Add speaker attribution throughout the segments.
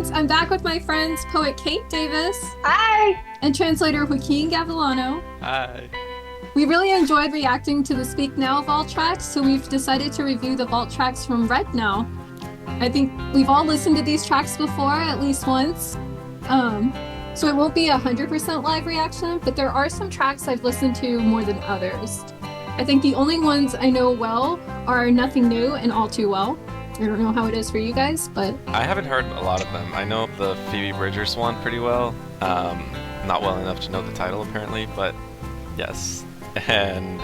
Speaker 1: fans! I'm back with my friends, poet Kate Davis.
Speaker 2: Hi!
Speaker 1: And translator Joaquin Gavilano.
Speaker 3: Hi.
Speaker 1: We really enjoyed reacting to the Speak Now Vault tracks, so we've decided to review the Vault tracks from Red Now. I think we've all listened to these tracks before, at least once. So it won't be 100% live reaction, but there are some tracks I've listened to more than others. I think the only ones I know well are Nothing New and All Too Well. I don't know how it is for you guys, but...
Speaker 3: I haven't heard a lot of them. I know the Phoebe Bridgers one pretty well. Not well enough to know the title apparently, but yes. And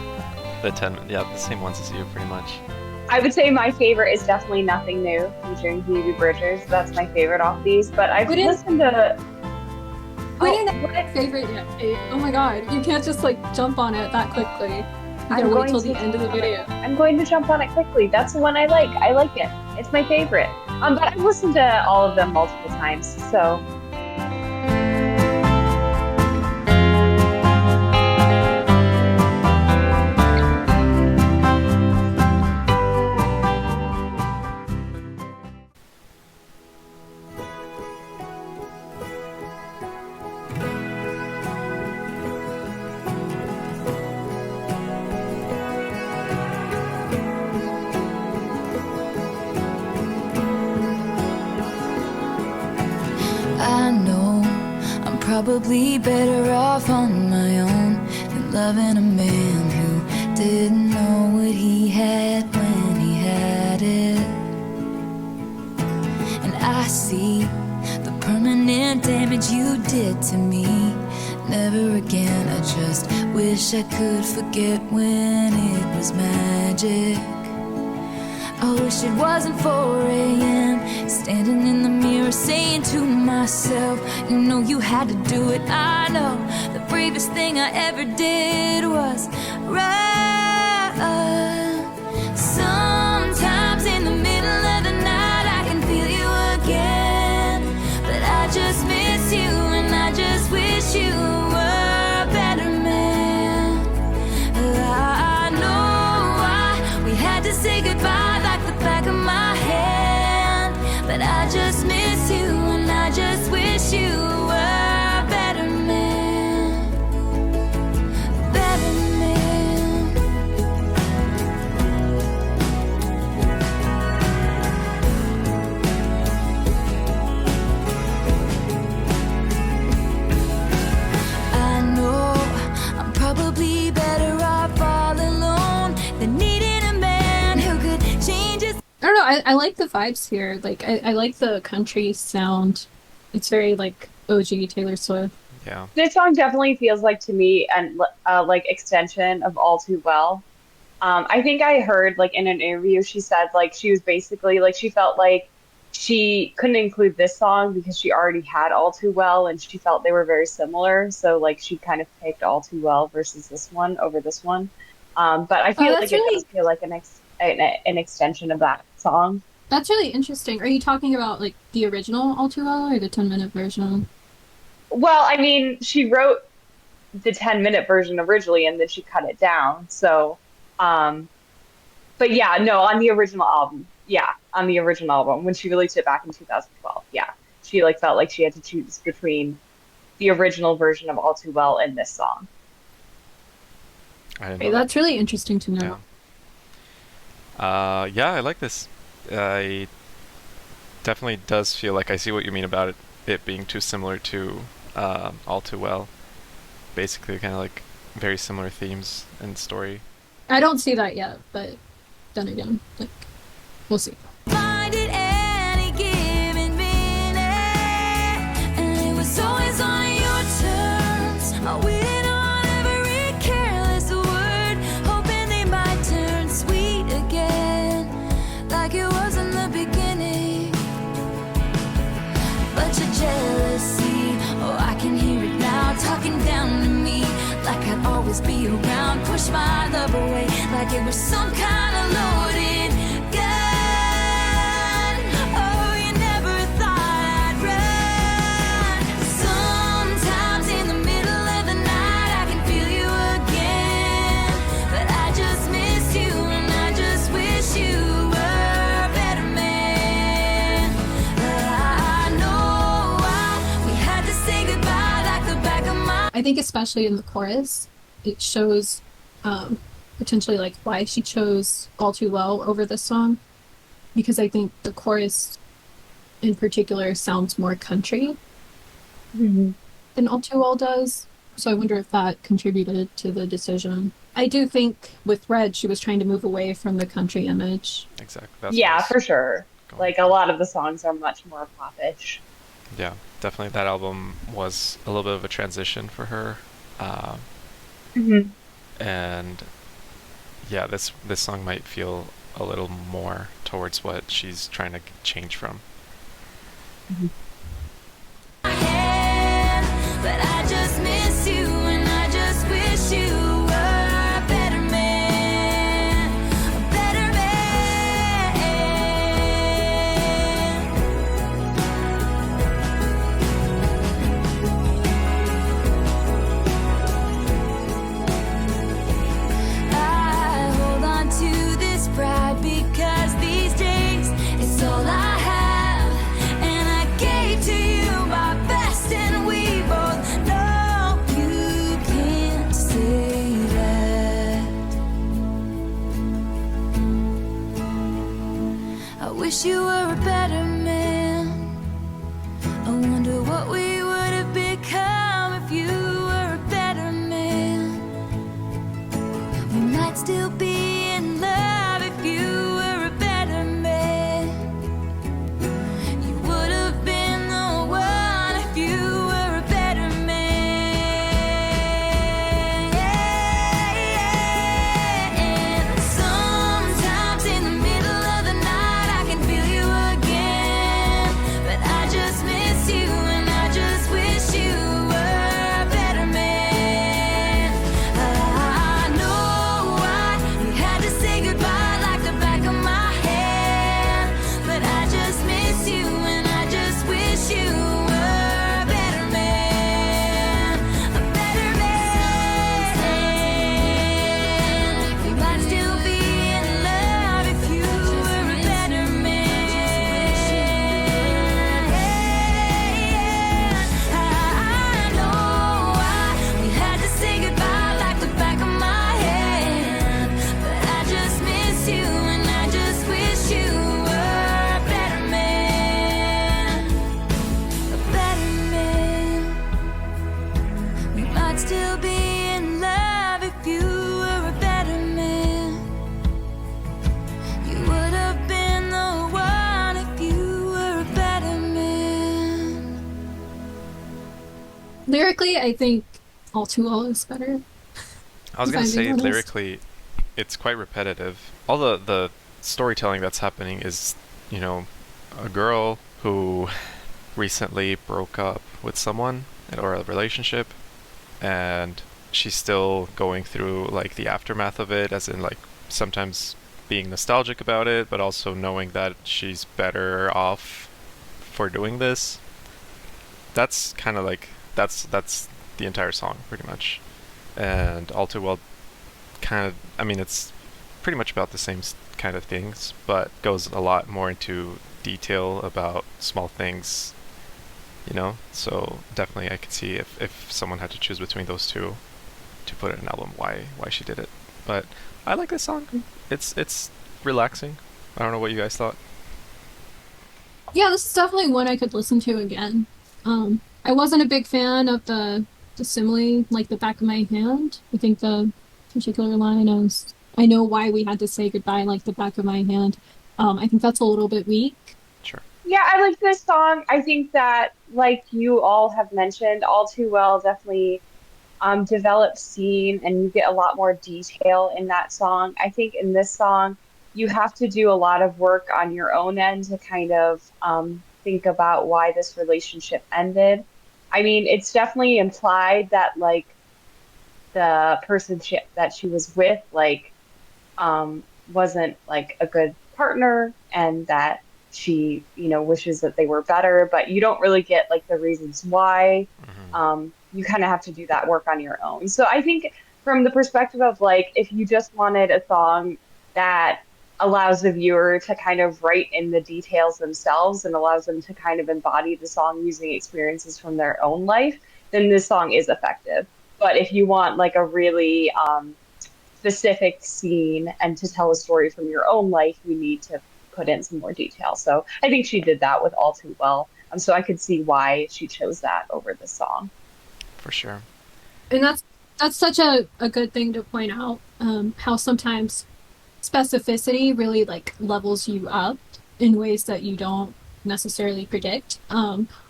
Speaker 3: the the same ones as you pretty much.
Speaker 2: I would say my favorite is definitely Nothing New, featuring Phoebe Bridgers. That's my favorite off these, but I've listened to...
Speaker 1: We didn't have a favorite yet, Kate. Oh my god, you can't just like jump on it that quickly. You gotta wait till the end of the video.
Speaker 2: I'm going to jump on it quickly. That's the one I like. I like it. It's my favorite. But I've listened to all of them multiple times, so...
Speaker 4: I know I'm probably better off on my own than loving a man who didn't know what he had when he had it. And I see the permanent damage you did to me. Never again, I just wish I could forget when it was magic. I wish it wasn't 4 a.m. Standing in the mirror saying to myself, you know you had to do it. I know the bravest thing I ever did was run. Sometimes in the middle of the night I can feel you again, but I just miss you and I just wish you were a better man. I know we had to say goodbye back of my hand, but I just miss you and I just wish you were a better man, better man. I know I'm probably better off all alone than needing a man who could change his...
Speaker 1: I don't know, I like the vibes here. Like, I like the country sound. It's very, like, OG Taylor Swift.
Speaker 3: Yeah.
Speaker 2: This song definitely feels like, to me, an like extension of All Too Well. I think I heard, like, in an interview, she said, like, she was basically, like, she felt like she couldn't include this song because she already had All Too Well, and she felt they were very similar. So, like, she kind of picked All Too Well versus this one over this one. But I feel like it does feel like an extension of that song.
Speaker 1: That's really interesting. Are you talking about, like, the original All Too Well or the 10-minute version?
Speaker 2: Well, I mean, she wrote the 10-minute version originally, and then she cut it down. So, but yeah, no, on the original album. Yeah, on the original album, when she released it back in 2012. Yeah, she, like, felt like she had to choose between the original version of All Too Well and this song.
Speaker 1: Okay, that's really interesting to know.
Speaker 3: Yeah. Yeah, I like this. I definitely does feel like I see what you mean about it being too similar to All Too Well. Basically, kind of like very similar themes and story.
Speaker 1: I don't see that yet, but then again, like, we'll see.
Speaker 4: Find it any given minute, and it was always on your terms. I waited on every careless word, hoping they might turn sweet again, like it was in the beginning. But your jealousy, oh, I can hear it now, talking down to me, like I'd always be around, push my love away, like it was some kind of loaded gun. Oh, you never thought I'd run. Sometimes in the middle of the night I can feel you again, but I just miss you and I just wish you were a better man. I know
Speaker 1: I think especially in the chorus, it shows potentially like why she chose All Too Well over this song, because I think the chorus in particular sounds more country
Speaker 2: Mhm.
Speaker 1: than All Too Well does. So I wonder if that contributed to the decision. I do think with Red, she was trying to move away from the country image.
Speaker 3: Exactly. That's what I
Speaker 2: Yeah,
Speaker 3: was
Speaker 2: for sure.
Speaker 3: going
Speaker 2: Like a
Speaker 3: for.
Speaker 2: lot of the songs are much more popish.
Speaker 3: Yeah, definitely that album was a little bit of a transition for her. Um,
Speaker 2: Hmm.
Speaker 3: and yeah, this song might feel a little more towards what she's trying to change from.
Speaker 4: But I just miss you and I just wish you were a better man, a better man. I hold on to this pride because these days it's all I have, and I gave to you my best, and we both know you can't say that. I wish you were a better man. I wonder what we would have become if you were a better man. We might still be in love if you were a better man. You would have been the one if you were a better man. Sometimes in the middle of the night I can feel you again, but I just miss you and I just wish you were a better man. I know why we had to say goodbye like the back of my hand, but I just miss you and I just wish you were a better man, a better man. We might still be in love if you were a better man. I know why we had to say goodbye like the back of my hand, but I just miss you and I just wish you were a better man, a better man. We might still be in love if you were a better man. You would have been the one if you were a better man.
Speaker 1: Lyrically, I think All Too Well is better.
Speaker 3: I was
Speaker 1: If
Speaker 3: gonna
Speaker 1: I'm being
Speaker 3: say
Speaker 1: honest.
Speaker 3: lyrically, it's quite repetitive. All the storytelling that's happening is, you know, a girl who recently broke up with someone or a relationship, and she's still going through like the aftermath of it, as in like sometimes being nostalgic about it, but also knowing that she's better off for doing this. That's kind of like that's the entire song pretty much. And All Too Well kind of, I mean, it's pretty much about the same kind of things, but goes a lot more into detail about small things, you know? So definitely I could see if someone had to choose between those two to put in an album, why she did it. But I like this song. It's relaxing. I don't know what you guys thought.
Speaker 1: Yeah, this is definitely one I could listen to again. I wasn't a big fan of the simile, like the back of my hand. I think the particular line is, "I know why we had to say goodbye, like the back of my hand." I think that's a little bit weak.
Speaker 3: Sure.
Speaker 2: Yeah, I like this song. I think that, like you all have mentioned, All Too Well definitely develops scene and you get a lot more detail in that song. I think in this song, you have to do a lot of work on your own end to kind of think about why this relationship ended. I mean, it's definitely implied that like the that she was with wasn't like a good partner and that she, wishes that they were better, but you don't really get like the reasons why.
Speaker 3: Hmm.
Speaker 2: You kind of have to do that work on your own. So I think from the perspective of like, if you just wanted a song that allows the viewer to kind of write in the details themselves and allows them to kind of embody the song using experiences from their own life, then this song is effective. But if you want like a really specific scene and to tell a story from your own life, you need to put in some more detail. So I think she did that with All Too Well. So I could see why she chose that over the song.
Speaker 3: For sure.
Speaker 1: And that's such a good thing to point out. How sometimes specificity really like levels you up in ways that you don't necessarily predict.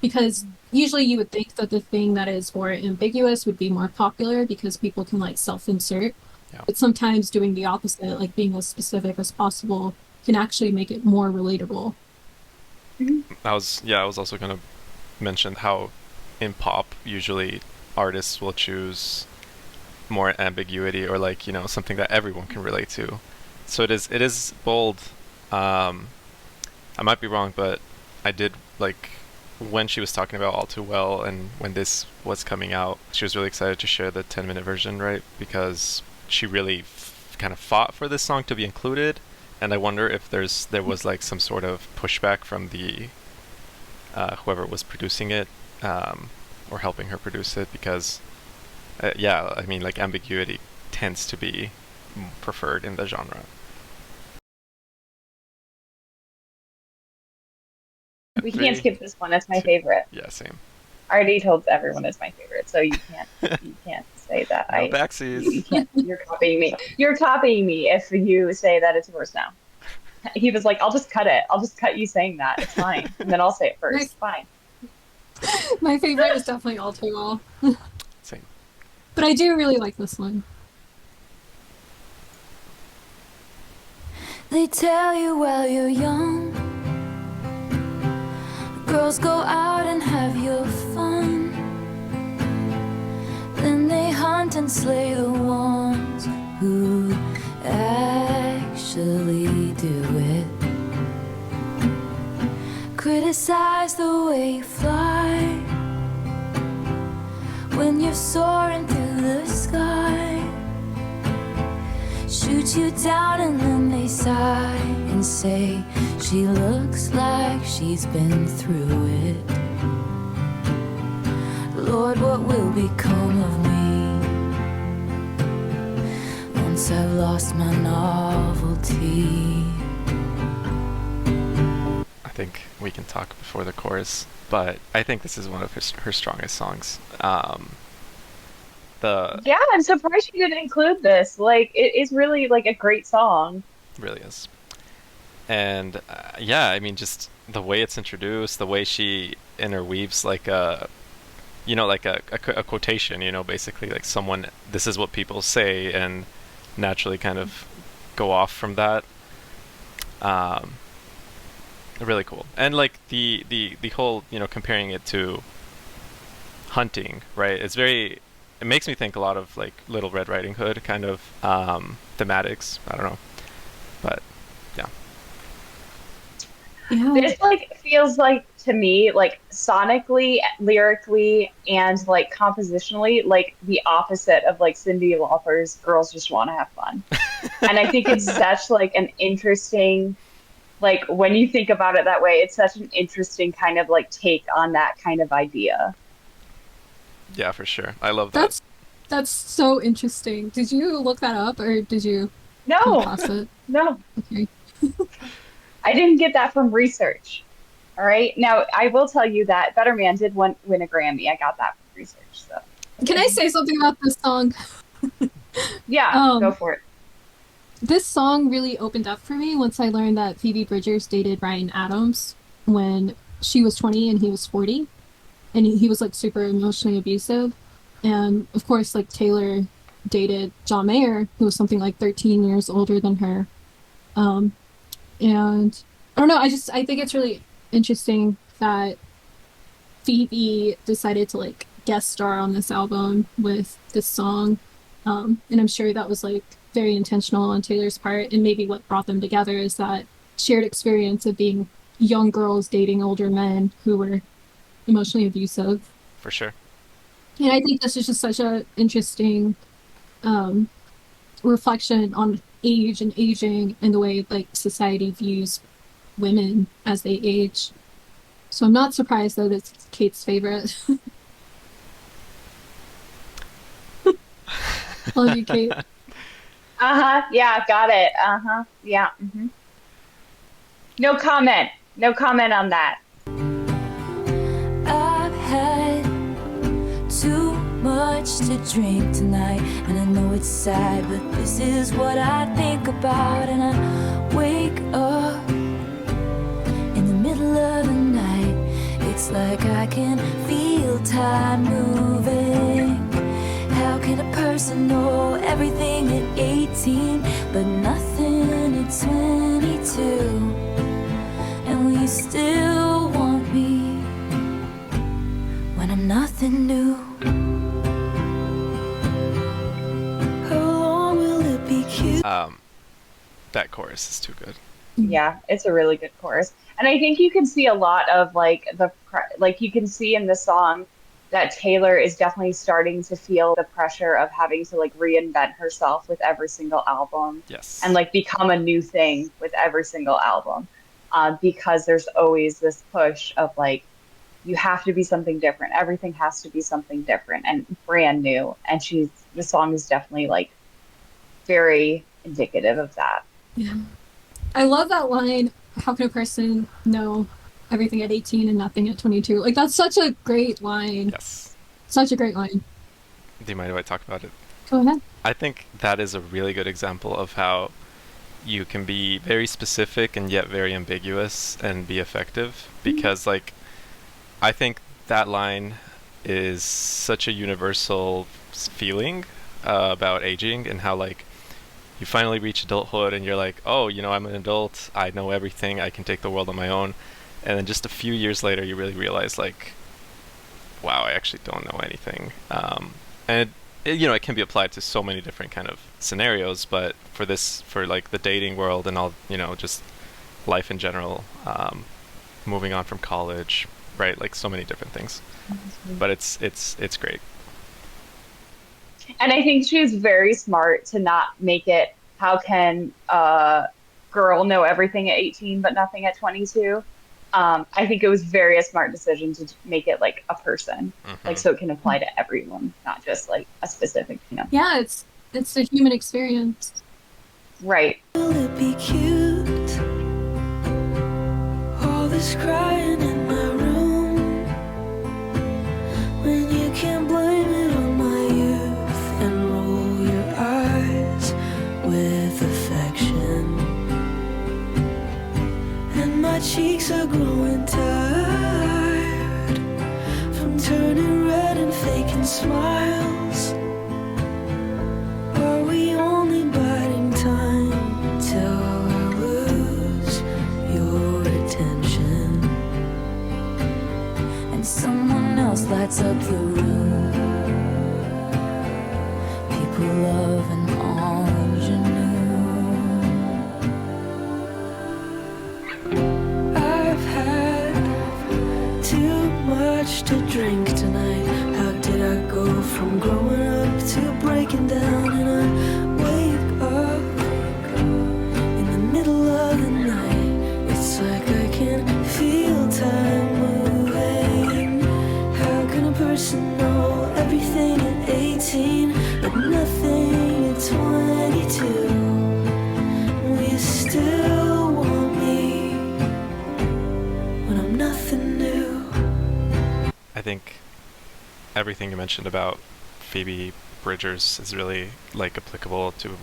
Speaker 1: Because usually you would think that the thing that is more ambiguous would be more popular because people can like self-insert.
Speaker 3: Yeah.
Speaker 1: But sometimes doing the opposite, like being as specific as possible, can actually make it more relatable.
Speaker 3: I was also gonna mention how in pop usually artists will choose more ambiguity or like, something that everyone can relate to. So it is bold. I might be wrong, but I did like when she was talking about All Too Well and when this was coming out, she was really excited to share the 10-minute version, right? Because she really kind of fought for this song to be included, and I wonder if there was like some sort of pushback from the whoever was producing it, or helping her produce it, because yeah, I mean, like ambiguity tends to be preferred in the genre.
Speaker 2: We can't
Speaker 3: Three,
Speaker 2: skip this one. It's my
Speaker 3: two,
Speaker 2: favorite.
Speaker 3: yeah, same.
Speaker 2: I already told everyone it's my favorite, so you can't say that.
Speaker 3: No
Speaker 2: You
Speaker 3: backsies.
Speaker 2: can't. You're copying me. You're copying me if you say that it's yours now. He was like, I'll just cut it. I'll just cut you saying that. It's fine. And then I'll say it first. Fine.
Speaker 1: My favorite is definitely All Too Well.
Speaker 3: Same.
Speaker 1: But I do really like this one.
Speaker 4: They tell you while you're young, girls go out and have your fun. Then they hunt and slay the ones who actually do it. Criticize the way you fly when you're soaring through the sky. Shoot you down and then they sigh and say she looks like she's been through it. Lord, what will become of me once I've lost my novelty?
Speaker 3: I think we can talk before the chorus, but I think this is one of her strongest songs. The
Speaker 2: Yeah, I'm surprised she didn't include this. Like, it is really like a great song.
Speaker 3: really is. And yeah, I mean, just the way it's introduced, the way she interweaves like a quotation, basically like someone, this is what people say, and naturally kind of go off from that. Really cool. And like the whole, comparing it to hunting, right? It makes me think a lot of like Little Red Riding Hood kind of thematics. I don't know, but yeah.
Speaker 1: Yeah.
Speaker 2: This like feels like to me like sonically, lyrically, and like compositionally like the opposite of like Cyndi Lauper's "Girls Just Want to Have Fun." And I think it's such like an interesting, like when you think about it that way, it's such an interesting kind of like take on that kind of idea.
Speaker 3: Yeah, for sure. I love that.
Speaker 1: That's so interesting. Did you look that up or did you come
Speaker 2: No,
Speaker 1: across it?
Speaker 2: no,
Speaker 1: Okay.
Speaker 2: I didn't get that from research. All right. Now, I will tell you that Better Man did win a Grammy. I got that from research. So,
Speaker 1: Can I say something about this song?
Speaker 2: yeah, go
Speaker 1: Um,
Speaker 2: for it.
Speaker 1: this song really opened up for me once I learned that Phoebe Bridgers dated Ryan Adams when she was 20 and he was 40. And he was like super emotionally abusive. And of course, like Taylor dated John Mayer, who was something like 13 years older than her. Um, and I don't know, I think it's really interesting that Phoebe decided to like guest star on this album with this song. And I'm sure that was like very intentional on Taylor's part. And maybe what brought them together is that shared experience of being young girls dating older men who were emotionally abusive.
Speaker 3: For sure.
Speaker 1: And I think this is just such a interesting um, reflection on age and aging and the way like society views women as they age. So I'm not surprised that it's Kate's favorite. Love you, Kate.
Speaker 2: Yeah, got it. Yeah. No comment. No comment on that.
Speaker 4: I've had too much to drink tonight, and I know it's sad, but this is what I think about. And I wake up in the middle of the night. It's like I can feel time moving. How can a person know everything at 18 but nothing at 22? And will you still want me when I'm nothing new? How long will it be cute?
Speaker 3: That chorus is too good.
Speaker 2: Yeah, it's a really good chorus. And I think you can see a lot of like you can see in the song that Taylor is definitely starting to feel the pressure of having to like reinvent herself with every single album.
Speaker 3: Yes.
Speaker 2: And like become a new thing with every single album. Because there's always this push of like, you have to be something different. Everything has to be something different and brand new. And the song is definitely like very indicative of that.
Speaker 1: Yeah. I love that line, how can a person know everything at 18 and nothing at 22? Like, that's such a great line.
Speaker 3: Yes.
Speaker 1: Such a great line.
Speaker 3: Do you mind if I talk about it?
Speaker 1: Go ahead.
Speaker 3: I think that is a really good example of how you can be very specific and yet very ambiguous and be effective, because like I think that line is such a universal feeling about aging, and how like you finally reach adulthood and you're like, oh, I'm an adult, I know everything, I can take the world on my own, and then just a few years later you really realize like, wow, I actually don't know anything. And it can be applied to so many different kind of scenarios, but for like the dating world and all, just life in general, moving on from college, right? Like so many different things. But it's great.
Speaker 2: And I think she's very smart to not make it, how can a girl know everything at 18 but nothing at 22? I think it was very a smart decision to make it like a person, like so it can apply to everyone, not just like a specific,
Speaker 1: Yeah, it's a human experience.
Speaker 2: Right.
Speaker 4: Will it be cute? All this crying in my room, when you can't blame it on my youth and roll your eyes with affection. And my cheeks are growing tired from turning red and faking smiles. Are we only biding time till I lose your attention and someone else lights up the room? People love an ingenue. I've had too much to drink tonight. How did I go from growing up to breaking down? And I wake up in the middle of the night. It's like I can feel time moving. How can a person know everything at 18 but nothing at 22? Will you still want me when I'm nothing new?
Speaker 3: I think everything you mentioned about Phoebe Bridgers is really like applicable to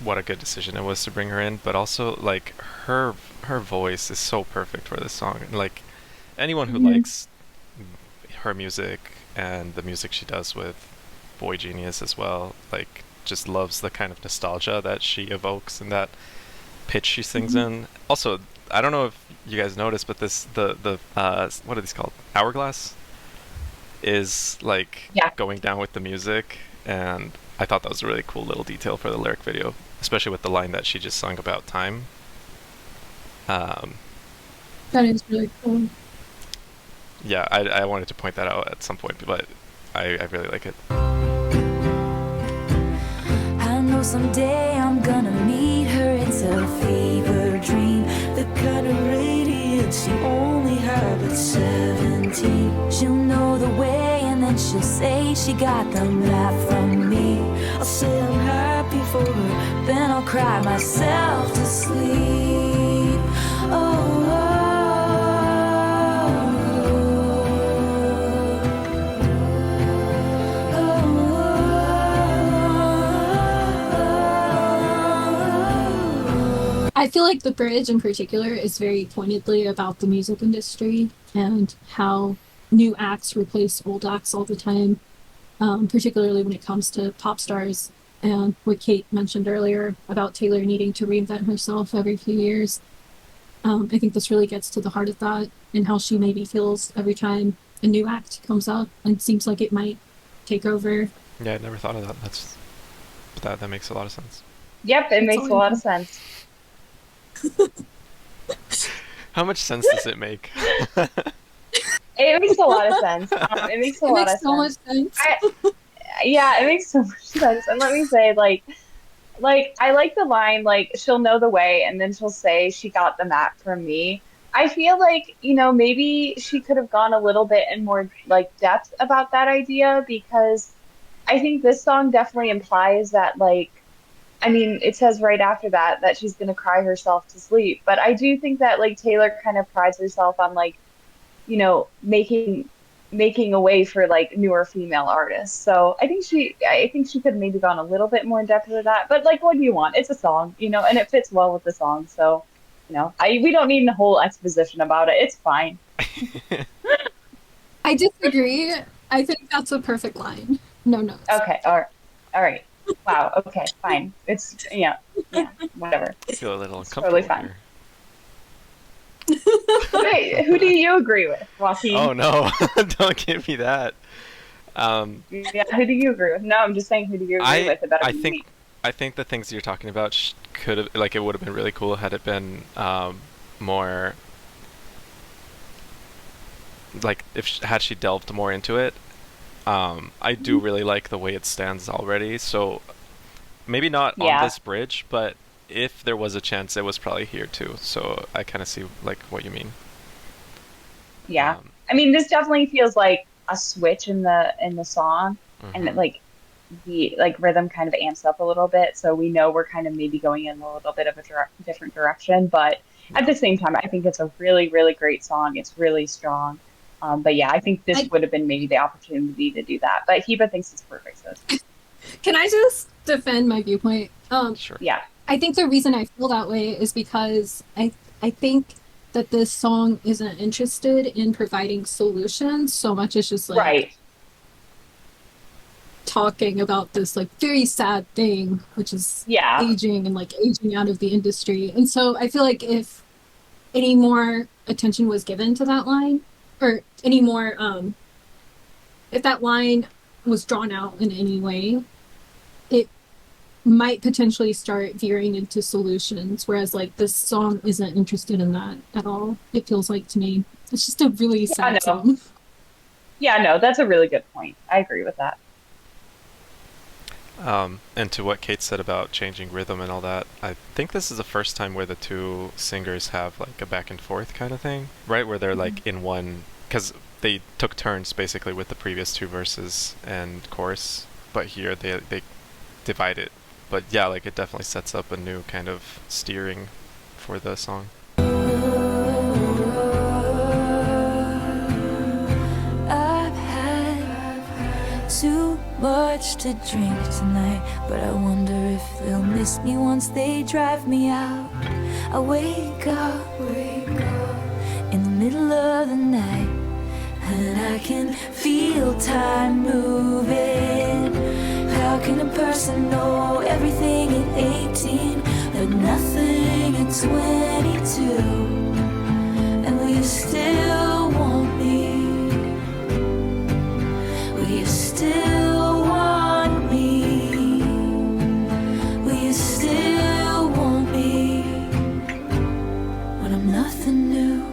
Speaker 3: what a good decision it was to bring her in, but also like her voice is so perfect for this song. And like anyone who likes her music and the music she does with Boy Genius as well, like just loves the kind of nostalgia that she evokes and that pitch she sings in. Also, I don't know if you guys noticed, but the what are these called? Hourglass is like going down with the music, and I thought that was a really cool little detail for the lyric video, especially with the line that she just sung about time.
Speaker 1: That is really cool.
Speaker 3: Yeah, I wanted to point that out at some point, but I really like it.
Speaker 4: I know someday I'm gonna meet her. It's a fever dream, the kind of radiance you only have her but 17. She'll know the way and then she'll say she got the map from me. I'll say I'm happy for her, then I'll cry myself to sleep. Oh,
Speaker 1: I feel like the bridge in particular is very pointedly about the music industry and how new acts replace old acts all the time, particularly when it comes to pop stars. And what Kate mentioned earlier about Taylor needing to reinvent herself every few years. I think this really gets to the heart of that and how she maybe feels every time a new act comes up and seems like it might take over.
Speaker 3: Yeah, I never thought of that. That makes a lot of sense.
Speaker 2: Yep, it makes a lot of sense.
Speaker 3: How much sense does it make?
Speaker 2: It makes a lot of sense. It makes a
Speaker 1: It
Speaker 2: lot
Speaker 1: makes
Speaker 2: of
Speaker 1: so
Speaker 2: sense.
Speaker 1: much sense.
Speaker 2: Yeah, it makes so much sense. And let me say, like I like the line, like she'll know the way, and then she'll say she got the map from me. I feel like, maybe she could have gone a little bit in more like depth about that idea, because I think this song definitely implies that, like, I mean, it says right after that she's gonna cry herself to sleep. But I do think that, like, Taylor kind of prides herself on, like, making a way for, like, newer female artists. So I think she could have maybe gone a little bit more in depth with that. But, like, what do you want? It's a song, and it fits well with the song. So, we don't need a whole exposition about it. It's fine.
Speaker 1: I disagree. I think that's a perfect line. No notes.
Speaker 2: Okay, all right. Wow, okay, fine. It's, yeah, whatever.
Speaker 3: I feel a little
Speaker 2: It's
Speaker 3: uncomfortable
Speaker 2: totally fine.
Speaker 3: here.
Speaker 2: Wait, who do you agree with, Joaquin?
Speaker 3: Oh no, don't give me that.
Speaker 2: Yeah, who do you agree with? No, I'm just saying, who do you agree with about it?
Speaker 3: I think the things you're talking about could have, like, it would have been really cool had it been more, like, had she delved more into it. I do really like the way it stands already, so maybe not on this bridge, but if there was a chance, it was probably here too. So I kind of see, like, what you mean.
Speaker 2: Yeah, I mean, this definitely feels like a switch in the song, and like the rhythm kind of amps up a little bit, so we know we're kind of maybe going in a little bit of a different direction. But at the same time, I think it's a really, really great song. It's really strong. But yeah, I think this would have been maybe the opportunity to do that. But Heba thinks it's perfect. So.
Speaker 1: Can I just defend my viewpoint?
Speaker 3: Sure.
Speaker 2: Yeah.
Speaker 1: I think the reason I feel that way is because I think that this song isn't interested in providing solutions so much as just like talking about this like very sad thing, which is aging and like aging out of the industry. And so I feel like if any more attention was given to that line, or any more, if that line was drawn out in any way, it might potentially start veering into solutions, whereas like this song isn't interested in that at all. It feels like to me. It's just a really sad song.
Speaker 2: Yeah, no, that's a really good point. I agree with that.
Speaker 3: And to what Kate said about changing rhythm and all that, I think this is the first time where the two singers have like a back and forth kind of thing, right? Where they're like in one, because they took turns basically with the previous two verses and chorus, but here they divide it. But yeah, like it definitely sets up a new kind of steering for the song.
Speaker 4: Too much to drink tonight, but I wonder if they'll miss me once they drive me out. I wake up in the middle of the night, and I can feel time moving. How can a person know everything at 18 but nothing at 22? And will you still want me? Will you still want me? Will you still want me when I'm nothing new?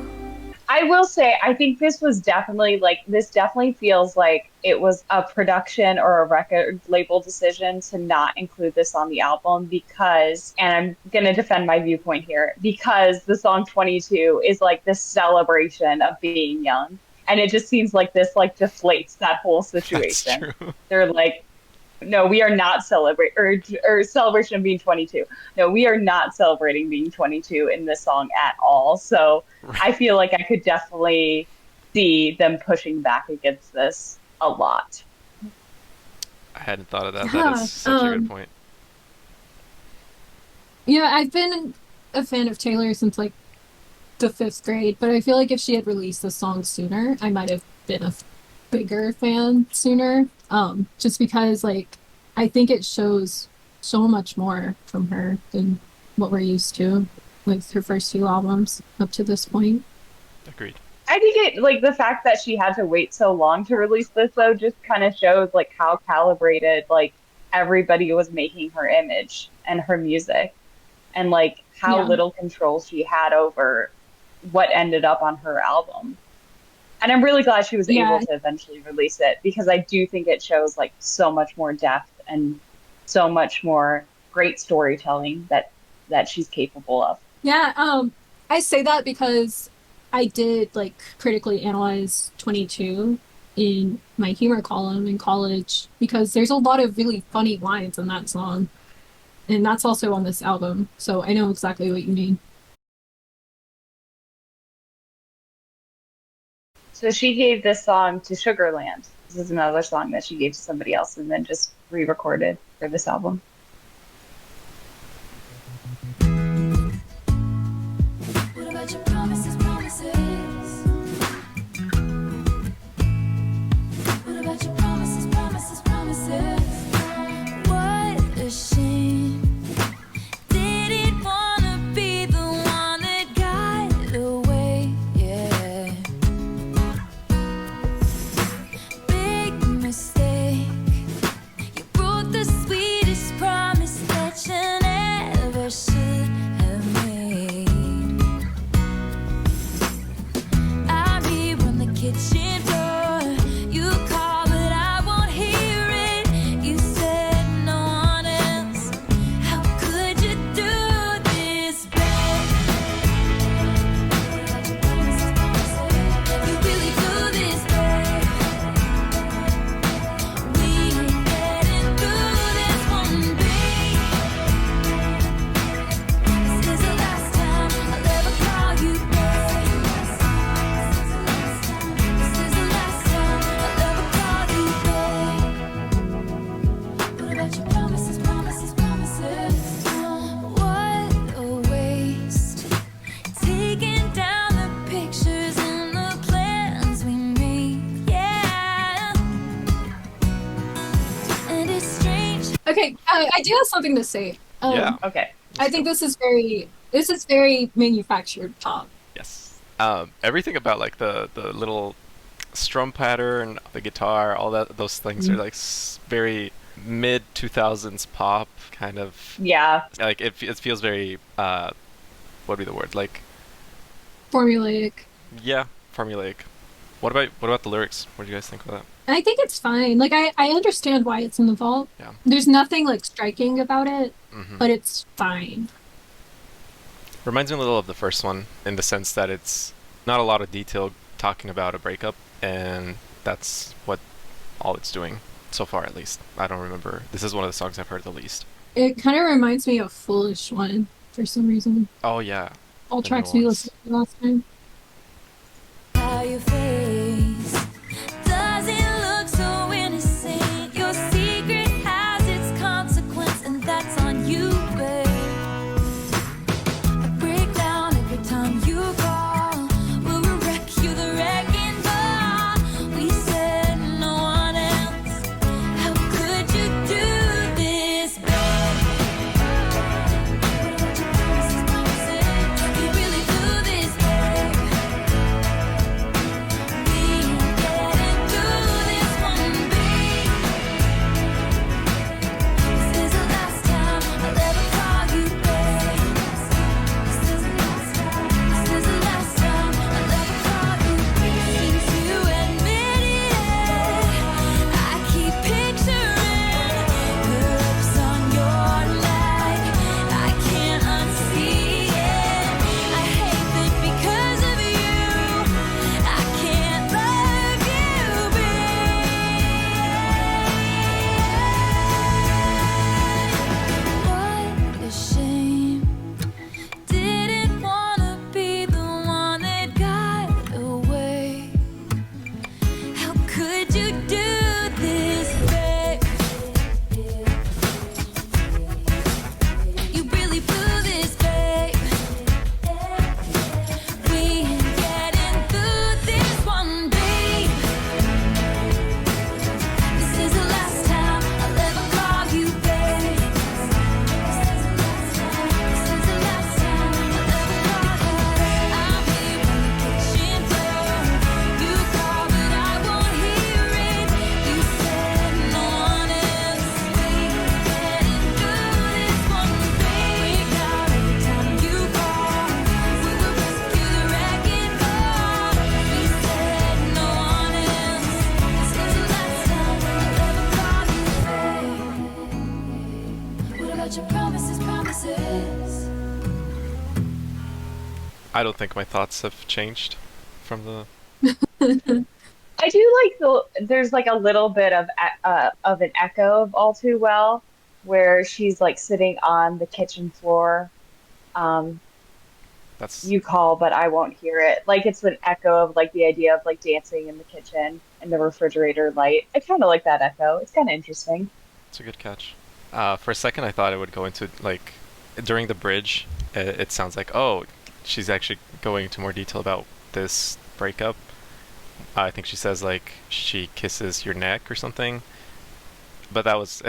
Speaker 2: I will say, I think this was definitely like, this definitely feels like it was a production or a record label decision to not include this on the album because, and I'm going to defend my viewpoint here, because the song 22 is like this celebration of being young. And it just seems like this like deflates that whole
Speaker 3: That's
Speaker 2: situation.
Speaker 3: true.
Speaker 2: They're like, no, we are not celebrate or celebration of being 22. No, we are not celebrating being 22 in this song at all. So I feel like I could definitely see them pushing back against this a lot.
Speaker 3: I hadn't thought of that. That
Speaker 1: Yeah,
Speaker 3: is such a good point.
Speaker 1: yeah, I've been a fan of Taylor since like the fifth grade, but I feel like if she had released the song sooner, I might have been a bigger fan sooner. Just because like I think it shows so much more from her than what we're used to with her first few albums up to this point.
Speaker 3: Agreed.
Speaker 2: I think it like the fact that she had to wait so long to release this though just kind of shows like how calibrated like everybody was making her image and her music and like how
Speaker 1: Yeah.
Speaker 2: little control she had over what ended up on her album. And I'm really glad she was
Speaker 1: Yeah.
Speaker 2: able to eventually release it because I do think it shows like so much more depth and so much more great storytelling that she's capable of.
Speaker 1: Yeah, I say that because I did like critically analyze 22 in my humor column in college because there's a lot of really funny lines in that song. And that's also on this album, so I know exactly what you mean.
Speaker 2: So she gave this song to Sugarland. This is another song that she gave to somebody else and then just re-recorded for this album.
Speaker 4: What about your promises, promises? What about your promises, promises, promises? What a shame. Didn't wanna be the one that got away, yeah. Big mistake. You broke the sweetest promise that you never should have made. I rerun the kitchen floor. You call, but I won't hear it. You said no one else. How could you do this, babe? You really do this, babe. We ain't getting through this one, babe. This is the last time I'll ever call you, babe. This is the last time I'll ever call you, babe. What about your promises, promises, promises? What a waste. Taking down the pictures and the plans we made, yeah. And it's strange.
Speaker 1: Okay, I do have something to say.
Speaker 3: Yeah.
Speaker 2: Okay.
Speaker 1: I think this is very manufactured pop.
Speaker 3: Yes. Everything about like the little strum pattern, the guitar, all that those things are like very mid 2000s pop kind of.
Speaker 2: Yeah.
Speaker 3: Like it feels very what would be the word? Like
Speaker 1: Formulaic.
Speaker 3: yeah, formulaic. What about the lyrics? What do you guys think of that?
Speaker 1: I think it's fine. Like I understand why it's in the vault.
Speaker 3: Yeah.
Speaker 1: There's nothing like striking about it,
Speaker 3: Hmm.
Speaker 1: but it's fine.
Speaker 3: Reminds me a little of the first one in the sense that it's not a lot of detail talking about a breakup, and that's what all it's doing so far, at least. I don't remember. This is one of the songs I've heard the least.
Speaker 1: It kind of reminds me of Foolish One for some reason.
Speaker 3: Oh yeah,
Speaker 1: All
Speaker 3: The
Speaker 1: tracks we
Speaker 3: nuance.
Speaker 1: listened to last time.
Speaker 4: How your face doesn't look so innocent. Your secret has its consequence, and that's on you, babe. I break down every time you call. We'll wreck you, the wrecking ball. We said no one else. How could you do this, babe? What about your promises, promises? You really do this, babe.
Speaker 3: I don't think my thoughts have changed from the.
Speaker 2: I do like there's like a little bit of an echo of All Too Well, where she's like sitting on the kitchen floor. Um,
Speaker 3: That's
Speaker 2: you call, but I won't hear it. Like it's an echo of like the idea of like dancing in the kitchen and the refrigerator light. I kind of like that echo. It's kind of interesting.
Speaker 3: it's a good catch. For a second, I thought it would go into like during the bridge. It sounds like, oh, she's actually going into more detail about this breakup. I think she says like she kisses your neck or something, but that was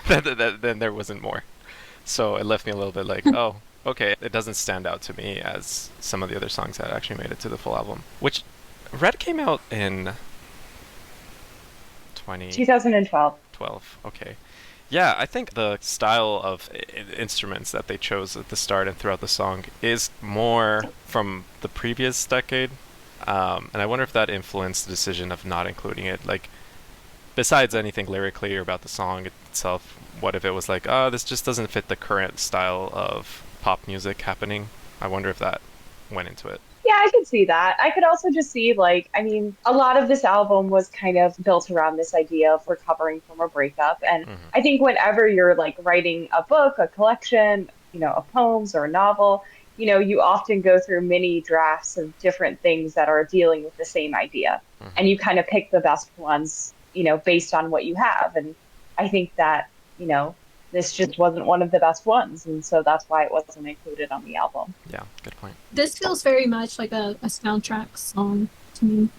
Speaker 3: then there wasn't more. So it left me a little bit like, oh, okay. It doesn't stand out to me as some of the other songs that actually made it to the full album. Which Red came out in 2012.
Speaker 2: 2012.
Speaker 3: Okay. Yeah, I think the style of instruments that they chose at the start and throughout the song is more from the previous decade. And I wonder if that influenced the decision of not including it. Like, besides anything lyrically or about the song itself, what if it was like, oh, this just doesn't fit the current style of pop music happening? I wonder if that went into it.
Speaker 2: Yeah, I could see that. I could also just see, like, I mean, a lot of this album was kind of built around this idea of recovering from a breakup. And
Speaker 3: Hmm.
Speaker 2: I think whenever you're like writing a book, a collection, of poems or a novel, you often go through many drafts of different things that are dealing with the same idea. And you kind of pick the best ones, based on what you have. And I think that, this just wasn't one of the best ones. And so that's why it wasn't included on the album.
Speaker 3: Yeah, good point.
Speaker 1: This feels very much like a soundtrack song to me.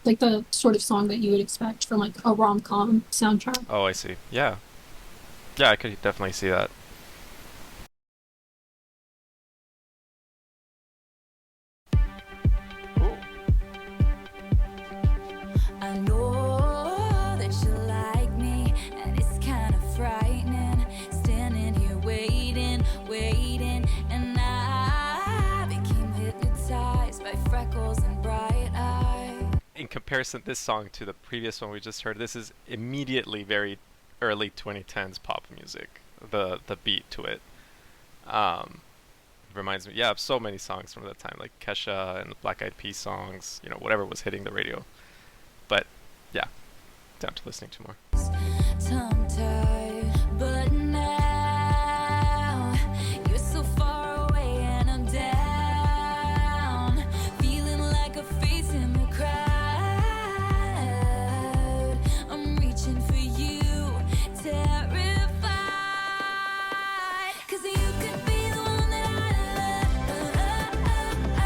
Speaker 1: Like the sort of song that you would expect from like a rom-com soundtrack.
Speaker 3: Oh, I see. Yeah. Yeah, I could definitely see that. Ooh.
Speaker 4: I know that you like me, and it's kind of frightening. Standing here waiting, and I became hypnotized by freckles and bright eyes.
Speaker 3: In comparison, this song to the previous one we just heard, this is immediately very early 2010s pop music. The beat to it reminds me, yeah, of so many songs from that time, like Kesha and the Black Eyed Peas songs, whatever was hitting the radio. But yeah, down to listening to more.
Speaker 4: Tongue-tied, but now you're so far away and I'm down, feeling like a face in the crowd. I'm reaching for you, terrified, 'cause you could be the one that I love. I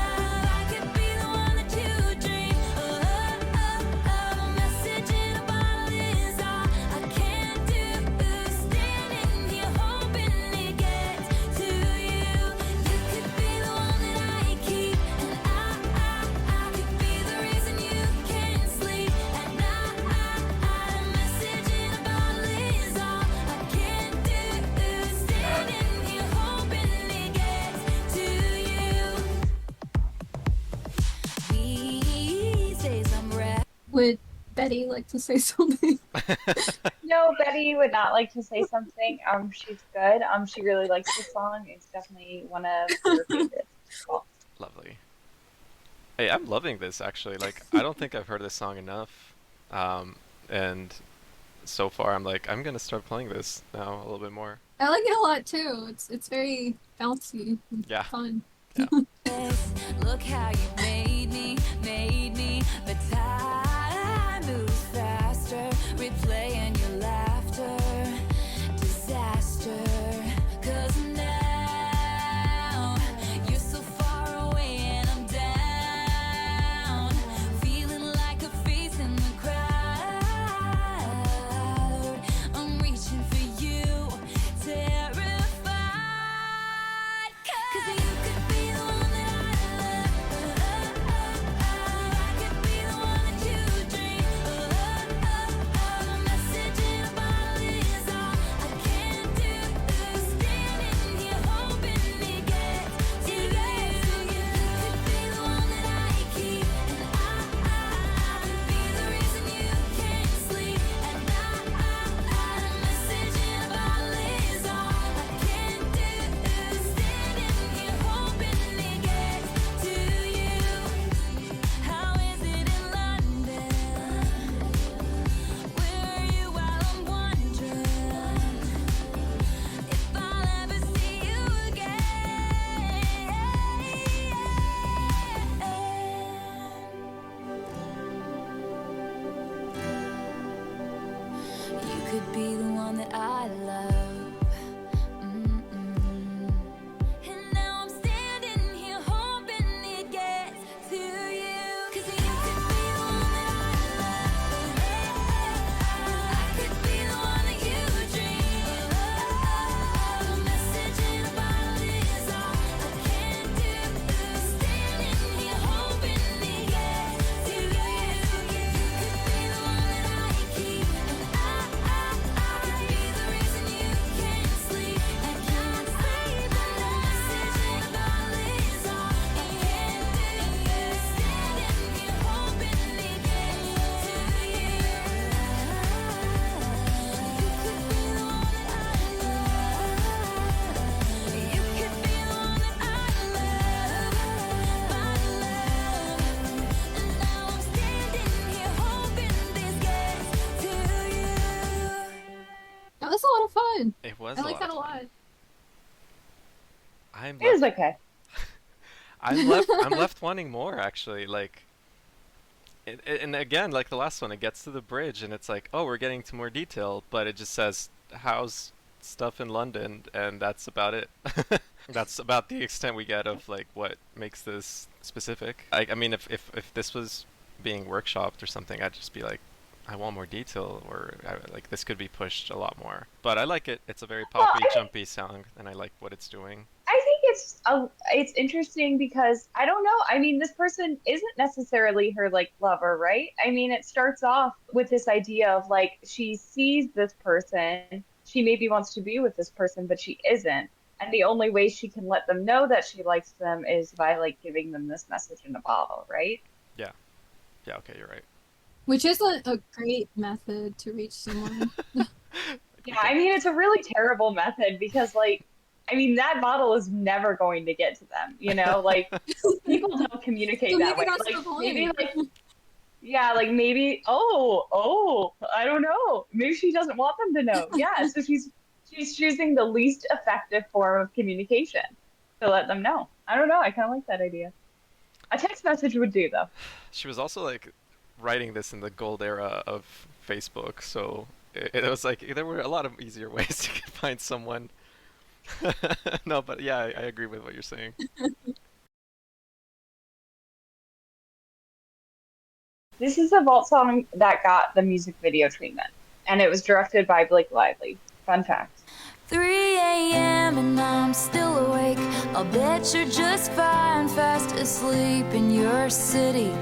Speaker 4: could be the one that you dream of. A message in a bottle is all I can do. Standing here hoping to get to you. You could be the one that I keep, and I could be the reason you can't sleep at night. A message in a bottle is all I can do. Standing here hoping to get to you. These days I'm wrapped.
Speaker 1: Would Betty like to say something?
Speaker 2: No, Betty would not like to say something. She's good. She really likes the song. It's definitely one of her favorites. Cool.
Speaker 3: Lovely. Hey, I'm loving this actually. Like, I don't think I've heard this song enough. And so far I'm like, I'm gonna start playing this now a little bit more.
Speaker 1: I like it a lot too. It's very bouncy and
Speaker 3: Yeah.
Speaker 1: fun.
Speaker 3: Yeah.
Speaker 4: Look how you made me, but time moves faster, replaying your laughter, disaster, 'cause now you're so far away and I'm down, feeling like a face in the crowd. I'm reaching for you, terrified, 'cause you could be the one that I love. that I love. And now I'm standing here hoping it gets to you. 'Cause you could be the one that I love. I could be the one that you dream of. A message in a bottle is all I can do. Standing here hoping it gets to you. You could be the one that I keep, and I could be the reason you can't sleep. I can't sleep, and the message in a bottle is all I can do. Standing here hoping it gets to you. You could be the one that I love. You could be the one that I love, my love. And now I'm standing here hoping this gets to you.
Speaker 1: That was a lot of fun.
Speaker 3: It was
Speaker 1: I
Speaker 3: a
Speaker 1: like that a
Speaker 3: of fun.
Speaker 1: lot.
Speaker 3: I'm
Speaker 2: It was
Speaker 3: left,
Speaker 2: okay.
Speaker 3: I'm left wanting more actually. Like, and again, like the last one, it gets to the bridge and it's like, oh, we're getting to more detail, but it just says how's stuff in London, and that's about it. That's about the extent we get of like what makes this specific. I mean, if this was being workshopped or something, I'd just be like, I want more detail, or like this could be pushed a lot more. But I like it. It's a very
Speaker 2: Well,
Speaker 3: poppy,
Speaker 2: I think
Speaker 3: jumpy song, and I like what it's doing.
Speaker 2: I think it's interesting because I don't know. I mean, this person isn't necessarily her like lover, right? I mean, it starts off with this idea of like she sees this person, she maybe wants to be with this person, but she isn't. And the only way she can let them know that she likes them is by like giving them this message in a bottle, right?
Speaker 3: Yeah. Yeah. Okay, you're right.
Speaker 1: Which is a great method to reach someone.
Speaker 2: Yeah, I mean, it's a really terrible method because, like, I mean, that bottle is never going to get to them, you know? Like, people don't communicate
Speaker 1: So
Speaker 2: that
Speaker 1: maybe
Speaker 2: way.
Speaker 1: that's
Speaker 2: Like,
Speaker 1: the
Speaker 2: maybe,
Speaker 1: point.
Speaker 2: like, yeah, like maybe, I don't know. Maybe she doesn't want them to know. Yeah, so she's choosing the least effective form of communication to let them know. I don't know. I kind of like that idea. A text message would do, though.
Speaker 3: She was also like writing this in the gold era of Facebook, so it was like there were a lot of easier ways to find someone. No, but yeah, I agree with what you're saying.
Speaker 2: This is a vault song that got the music video treatment, and it was directed by Blake Lively. Fun fact.
Speaker 4: 3 a.m. and I'm still awake. I'll bet you're just fine, fast asleep in your city.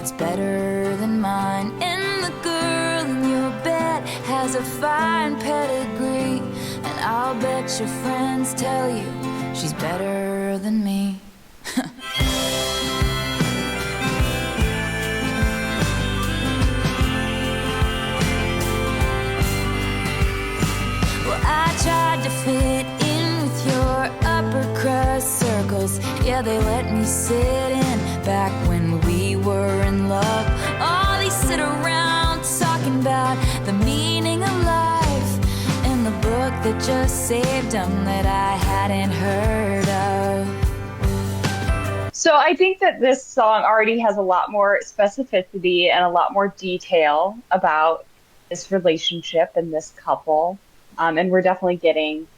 Speaker 4: It's better than mine. And the girl in your bed has a fine pedigree. And I'll bet your friends tell you she's better than me. Well, I tried to fit in with your upper crust circles. Yeah, they let me sit in back when we were in love. Oh, they sit around talking about the meaning of life and the book that just saved them that I hadn't heard of.
Speaker 2: So I think that this song already has a lot more specificity and a lot more detail about this relationship and this couple. And we're definitely getting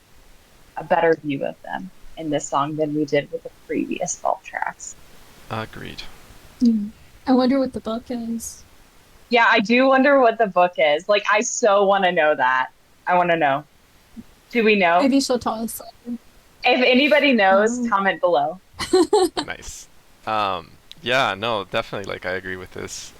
Speaker 2: a better view of them in this song than we did with the previous vault tracks.
Speaker 3: Agreed.
Speaker 1: I wonder what the book is.
Speaker 2: Yeah, I do wonder what the book is. Like, I so want to know that. I want to know. Do we know?
Speaker 1: Maybe she'll tell us.
Speaker 2: If anybody knows, comment below.
Speaker 3: Nice. Yeah, no, definitely, like, I agree with this.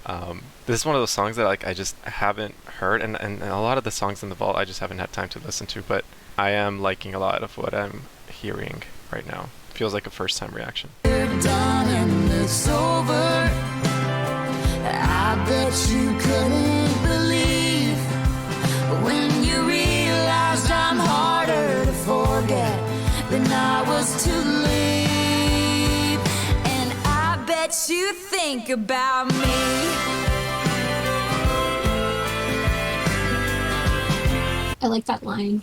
Speaker 3: This is one of those songs that, like, I just haven't heard, and a lot of the songs in the vault I just haven't had time to listen to, but I am liking a lot of what I'm hearing right now. Feels like a first-time reaction.
Speaker 4: You're done and it's over. I bet you couldn't believe when you realized I'm harder to forget than I was to leave. And I bet you think about me.
Speaker 1: I like that line.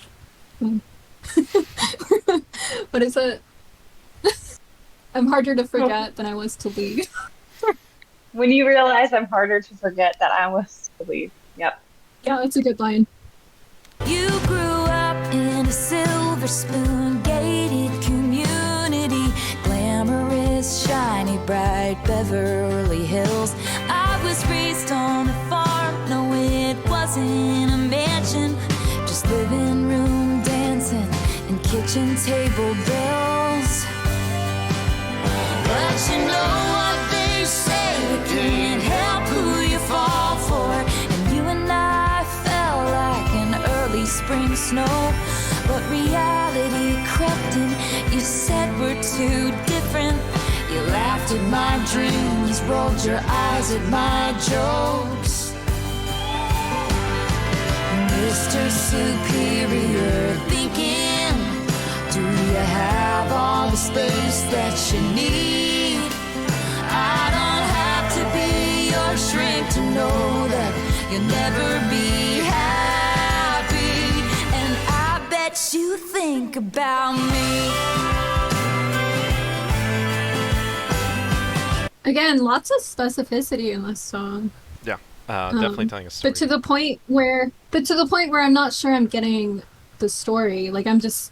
Speaker 1: What is it? I'm harder to forget than I was to leave.
Speaker 2: When you realize I'm harder to forget that I was to leave. Yep.
Speaker 1: Yeah, that's a good line.
Speaker 4: You grew Witherspoon gated community, glamorous, shiny, bright Beverly Hills. I was raised on a farm, no, it wasn't a mansion, just living room dancing and kitchen table bells. But you know what they say, you can't help who you fall for. And you and I fell like an early spring snow. But reality crept in, you said we're too different. You laughed at my dreams, rolled your eyes at my jokes. Mr. Superior thinking, do you have all the space that you need? I don't have to be your shrink to know that you'll never be happy. And I bet you think about me.
Speaker 1: Again, lots of specificity in this song.
Speaker 3: Yeah, definitely telling a story.
Speaker 1: But to the point where I'm not sure I'm getting the story. Like I'm just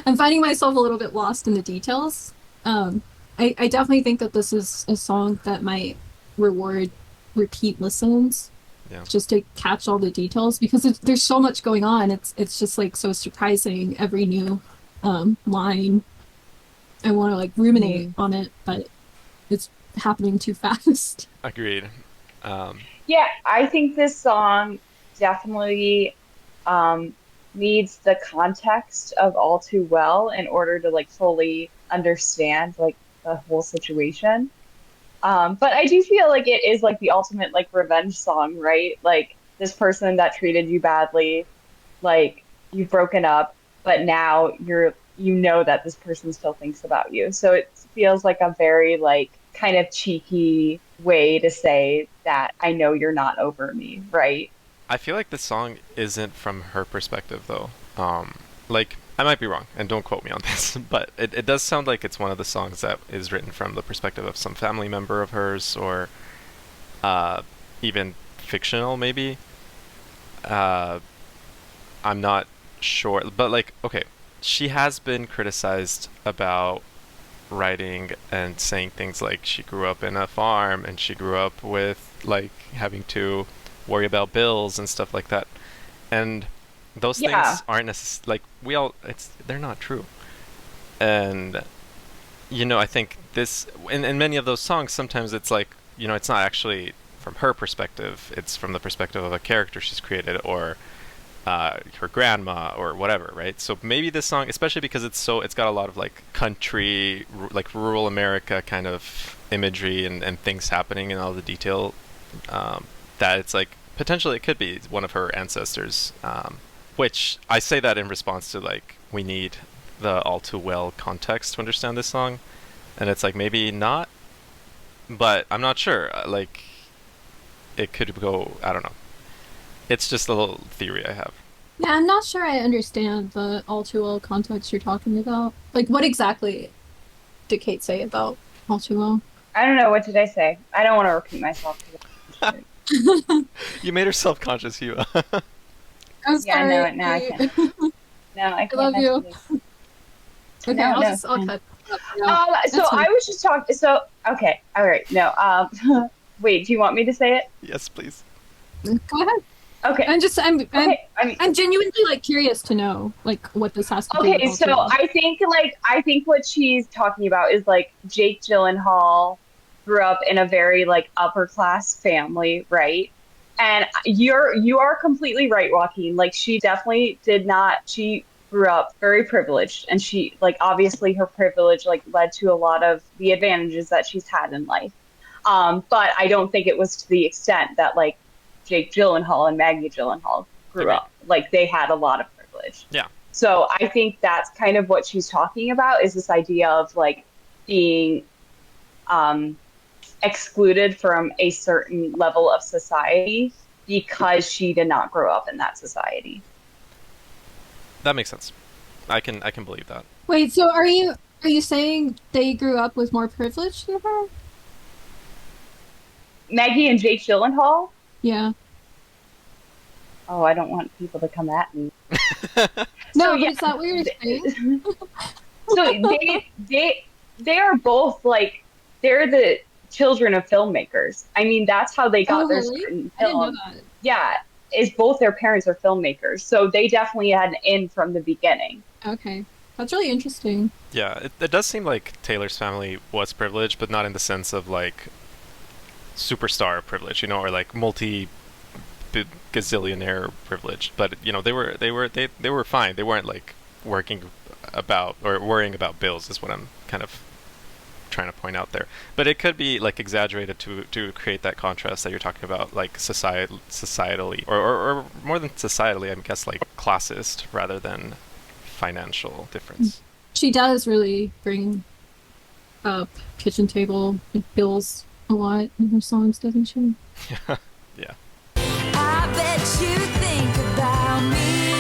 Speaker 1: I'm finding myself a little bit lost in the details. I definitely think that this is a song that might reward repeat listens,
Speaker 3: Yeah.
Speaker 1: just to catch all the details, because there's so much going on. It's just like so surprising, every new line. I want to like ruminate on it, but it's happening too fast.
Speaker 3: Agreed.
Speaker 2: Yeah, I think this song definitely needs the context of All Too Well in order to like fully understand like the whole situation. But I do feel like it is like the ultimate like revenge song, right? Like this person that treated you badly, like you've broken up, but now you know that this person still thinks about you. So it feels like a very like kind of cheeky way to say that I know you're not over me, right?
Speaker 3: I feel like this song isn't from her perspective though. Like I might be wrong, and don't quote me on this, but it does sound like it's one of the songs that is written from the perspective of some family member of hers, or even fictional maybe. I'm not sure, but like, okay, she has been criticized about writing and saying things like she grew up in a farm and she grew up with like having to worry about bills and stuff like that, and those
Speaker 2: Yeah.
Speaker 3: things aren't necessarily like they're not true. And I think this in many of those songs, sometimes it's like, it's not actually from her perspective, it's from the perspective of a character she's created, or her grandma or whatever, right? So maybe this song, especially because it's got a lot of like country, like rural America kind of imagery and things happening and all the detail, that it's like potentially it could be one of her ancestors, which I say that in response to like we need the All Too Well context to understand this song, and it's like maybe not, but I'm not sure, like it could go, I don't know. It's just a little theory I have.
Speaker 1: Yeah, I'm not sure I understand the All Too Well context you're talking about. Like, what exactly did Kate say about All Too Well?
Speaker 2: I don't know, what did I say? I don't want to repeat myself.
Speaker 3: You made her self-conscious, Hua.
Speaker 1: I'm
Speaker 2: Yeah,
Speaker 1: sorry.
Speaker 2: no, I can't. No, I can't.
Speaker 1: love you.
Speaker 2: actually.
Speaker 1: Okay,
Speaker 2: No,
Speaker 1: I'll
Speaker 2: no,
Speaker 1: just I'll
Speaker 2: no.
Speaker 1: cut it up now.
Speaker 2: So
Speaker 1: That's fine.
Speaker 2: I was just talking. So okay, all right. No. Wait. Do you want me to say it?
Speaker 3: Yes, please.
Speaker 1: Go ahead.
Speaker 2: Okay.
Speaker 1: I'm
Speaker 2: Okay. I mean,
Speaker 1: I'm genuinely like curious to know like what this has to do with
Speaker 2: okay.
Speaker 1: All Too
Speaker 2: So
Speaker 1: Well.
Speaker 2: I think what she's talking about is like Jake Gyllenhaal grew up in a very like upper class family, right? And you are completely right, Joaquin. Like she definitely did not. She grew up very privileged, and she like obviously her privilege like led to a lot of the advantages that she's had in life. But I don't think it was to the extent that like Jake Gyllenhaal and Maggie Gyllenhaal grew
Speaker 3: Agreed.
Speaker 2: up. Like they had a lot of privilege.
Speaker 3: Yeah.
Speaker 2: So I think that's kind of what she's talking about, is this idea of like being excluded from a certain level of society because she did not grow up in that society.
Speaker 3: That makes sense. I can believe that.
Speaker 1: Wait, so are you saying they grew up with more privilege than her?
Speaker 2: Maggie and Jake Gyllenhaal?
Speaker 1: Yeah.
Speaker 2: Oh, I don't want people to come at me.
Speaker 1: No,
Speaker 2: yeah,
Speaker 1: is that what you're saying?
Speaker 2: so they are both like they're the children of filmmakers. I mean, that's how they
Speaker 1: Oh,
Speaker 2: got their
Speaker 1: really?
Speaker 2: start in
Speaker 1: I didn't know
Speaker 2: film.
Speaker 1: that.
Speaker 2: Yeah, is both their parents are filmmakers, so they definitely had an in from the beginning.
Speaker 1: Okay. That's really interesting.
Speaker 3: Yeah, it does seem like Taylor's family was privileged, but not in the sense of like superstar privilege, or like gazillionaire privilege. But they were fine. They weren't like working about or worrying about bills, is what I'm kind of trying to point out there. But it could be like exaggerated to create that contrast that you're talking about, like societally, or more than societally, I guess, like classist rather than financial difference.
Speaker 1: She does really bring up kitchen table bills a lot in her songs, doesn't she?
Speaker 3: Yeah.
Speaker 4: I bet you think about me.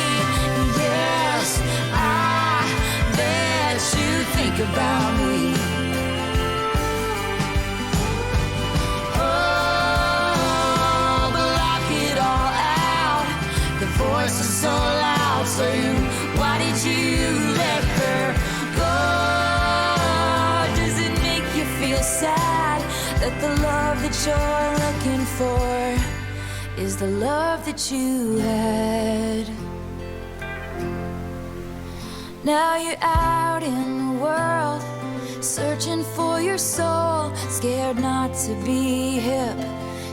Speaker 4: Yes, I bet you think about me. Oh, but lock it all out. The voice is so loud saying, why did you let her go? Does it make you feel sad that the love that you're looking for is the love that you had? Now you're out in the world, searching for your soul, scared not to be hip,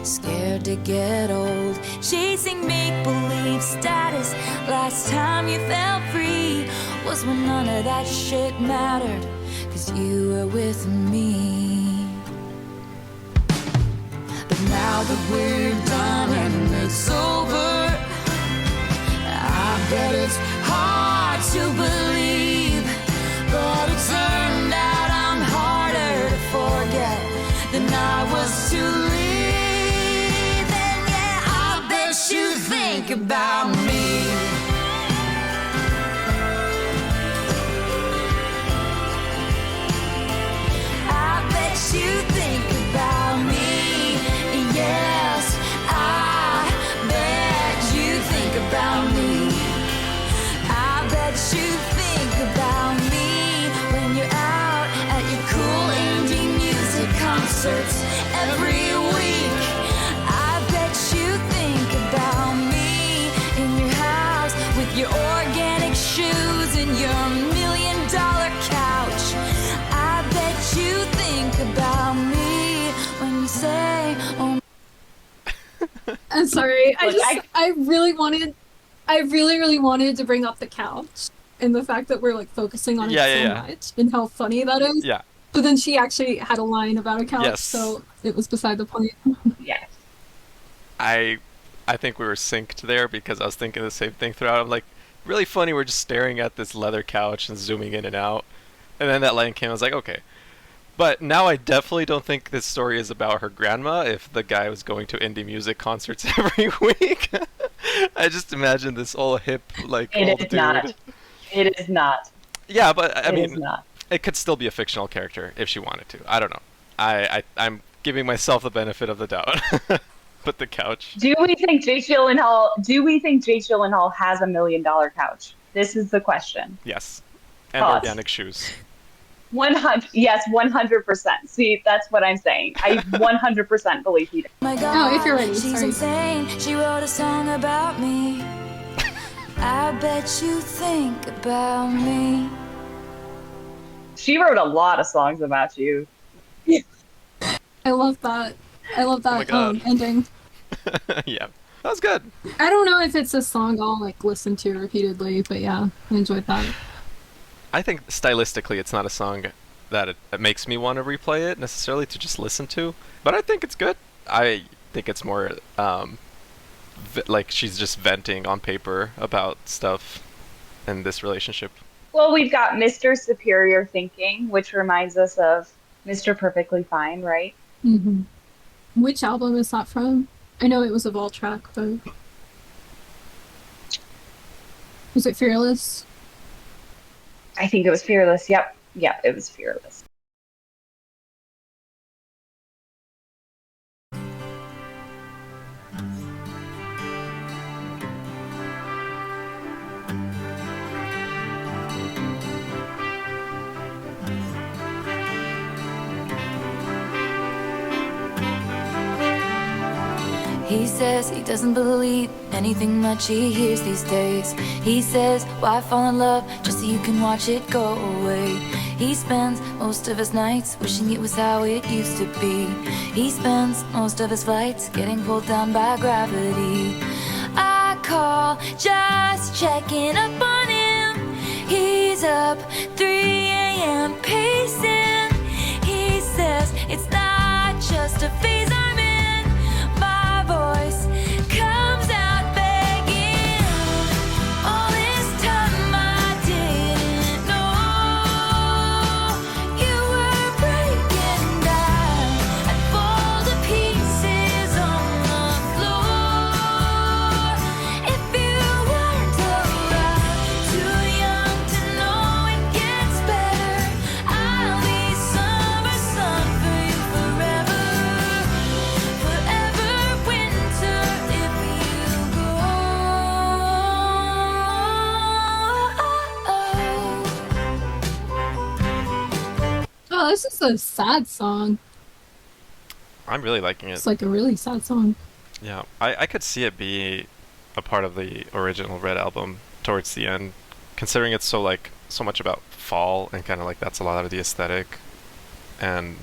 Speaker 4: scared to get old, chasing make-believe status. Last time you felt free was when none of that shit mattered, 'cause you were with me. But now that we're done and it's over, I bet it's hard to believe, but it turned out I'm harder to forget than I was to leave. And yeah, I bet you think about me. I bet you think about me. Yes, I bet you think about me. I bet you think about me when you're out at your cool indie music concerts every week. I bet you think about me in your house with your organic shoes and your $1 million couch. I bet you think about me when you say, oh.
Speaker 1: I'm sorry.
Speaker 2: Look,
Speaker 1: I really, really wanted to bring up the couch and the fact that we're like focusing on it so much and how funny that is.
Speaker 3: Yeah.
Speaker 1: But then she actually had a line about a couch,
Speaker 3: Yes.
Speaker 1: so it was beside the point.
Speaker 2: Yes.
Speaker 3: I think we were synced there because I was thinking the same thing throughout. I'm like, really funny. We're just staring at this leather couch and zooming in and out, and then that line came. I was like, okay. But now I definitely don't think this story is about her grandma. If the guy was going to indie music concerts every week, I just imagine this old hip like
Speaker 2: It
Speaker 3: old
Speaker 2: is
Speaker 3: dude.
Speaker 2: not. It is not.
Speaker 3: Yeah, but I
Speaker 2: It is
Speaker 3: mean,
Speaker 2: not.
Speaker 3: it could still be a fictional character if she wanted to. I don't know. I'm giving myself the benefit of the doubt. But the couch.
Speaker 2: Do we think Jake Gyllenhaal? Do we think Jake Gyllenhaal has $1 million couch? This is the question.
Speaker 3: Yes. And
Speaker 2: Pause.
Speaker 3: organic shoes.
Speaker 2: 100. Yes, 100%. See, that's what I'm saying. I 100% believe he does.
Speaker 4: My God,
Speaker 1: Oh, if you're ready,
Speaker 4: she's
Speaker 1: sorry.
Speaker 4: insane. She wrote a song about me. I bet you think about me.
Speaker 2: She wrote a lot of songs about you.
Speaker 1: I love that. I love
Speaker 3: my
Speaker 1: that
Speaker 3: God.
Speaker 1: ending.
Speaker 3: Yeah. That was good.
Speaker 1: I don't know if it's a song I'll like listen to repeatedly, but yeah, I enjoyed that.
Speaker 3: I think stylistically it's not a song that it makes me want to replay it necessarily to just listen to, but I think it's good. I think it's more like she's just venting on paper about stuff in this relationship.
Speaker 2: Well, we've got Mr. Superior Thinking, which reminds us of Mr. Perfectly Fine, right?
Speaker 1: hmm Which album is that from? I know it was a vault track, but was it Fearless?
Speaker 2: I think it was Fearless. Yep, it was Fearless.
Speaker 4: He says he doesn't believe anything much he hears these days. He says, why fall in love just so you can watch it go away? He spends most of his nights wishing it was how it used to be. He spends most of his flights getting pulled down by gravity. I call just checking up on him. He's up 3 a.m. pacing. He says it's not just a phase I'm in. My voice comes out begging. All this time I didn't know you were breaking down. I'd fall to pieces on the floor if you weren't around. Too young to know it gets better. I'll be summer sun for you forever. Forever winter if you go.
Speaker 1: Oh, this is a sad song.
Speaker 3: I'm really liking it.
Speaker 1: It's like a really sad song.
Speaker 3: Yeah, I could see it be a part of the original Red album towards the end, considering it's so much about fall and kind of like that's a lot of the aesthetic, and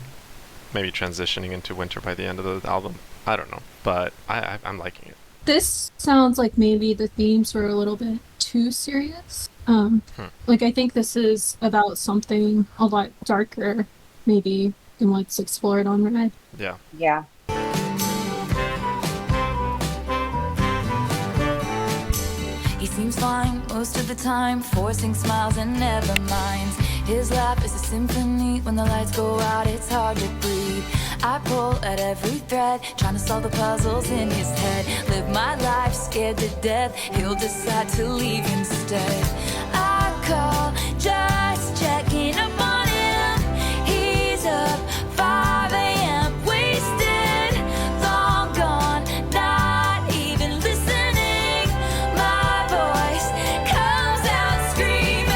Speaker 3: maybe transitioning into winter by the end of the album. I don't know, but I'm liking it.
Speaker 1: This sounds like maybe the themes were a little bit too serious. Like I think this is about something a lot darker, maybe, than what's explored on Red.
Speaker 3: Yeah.
Speaker 2: Yeah.
Speaker 4: He seems fine most of the time, forcing smiles and never minds. His laugh is a symphony. When the lights go out, it's hard to breathe. I pull at every thread, trying to solve the puzzles in his head. Live my life scared to death. He'll decide to leave instead. I call just checking up on him. He's up 5 a.m. wasted, long gone, not even listening. My voice comes out screaming.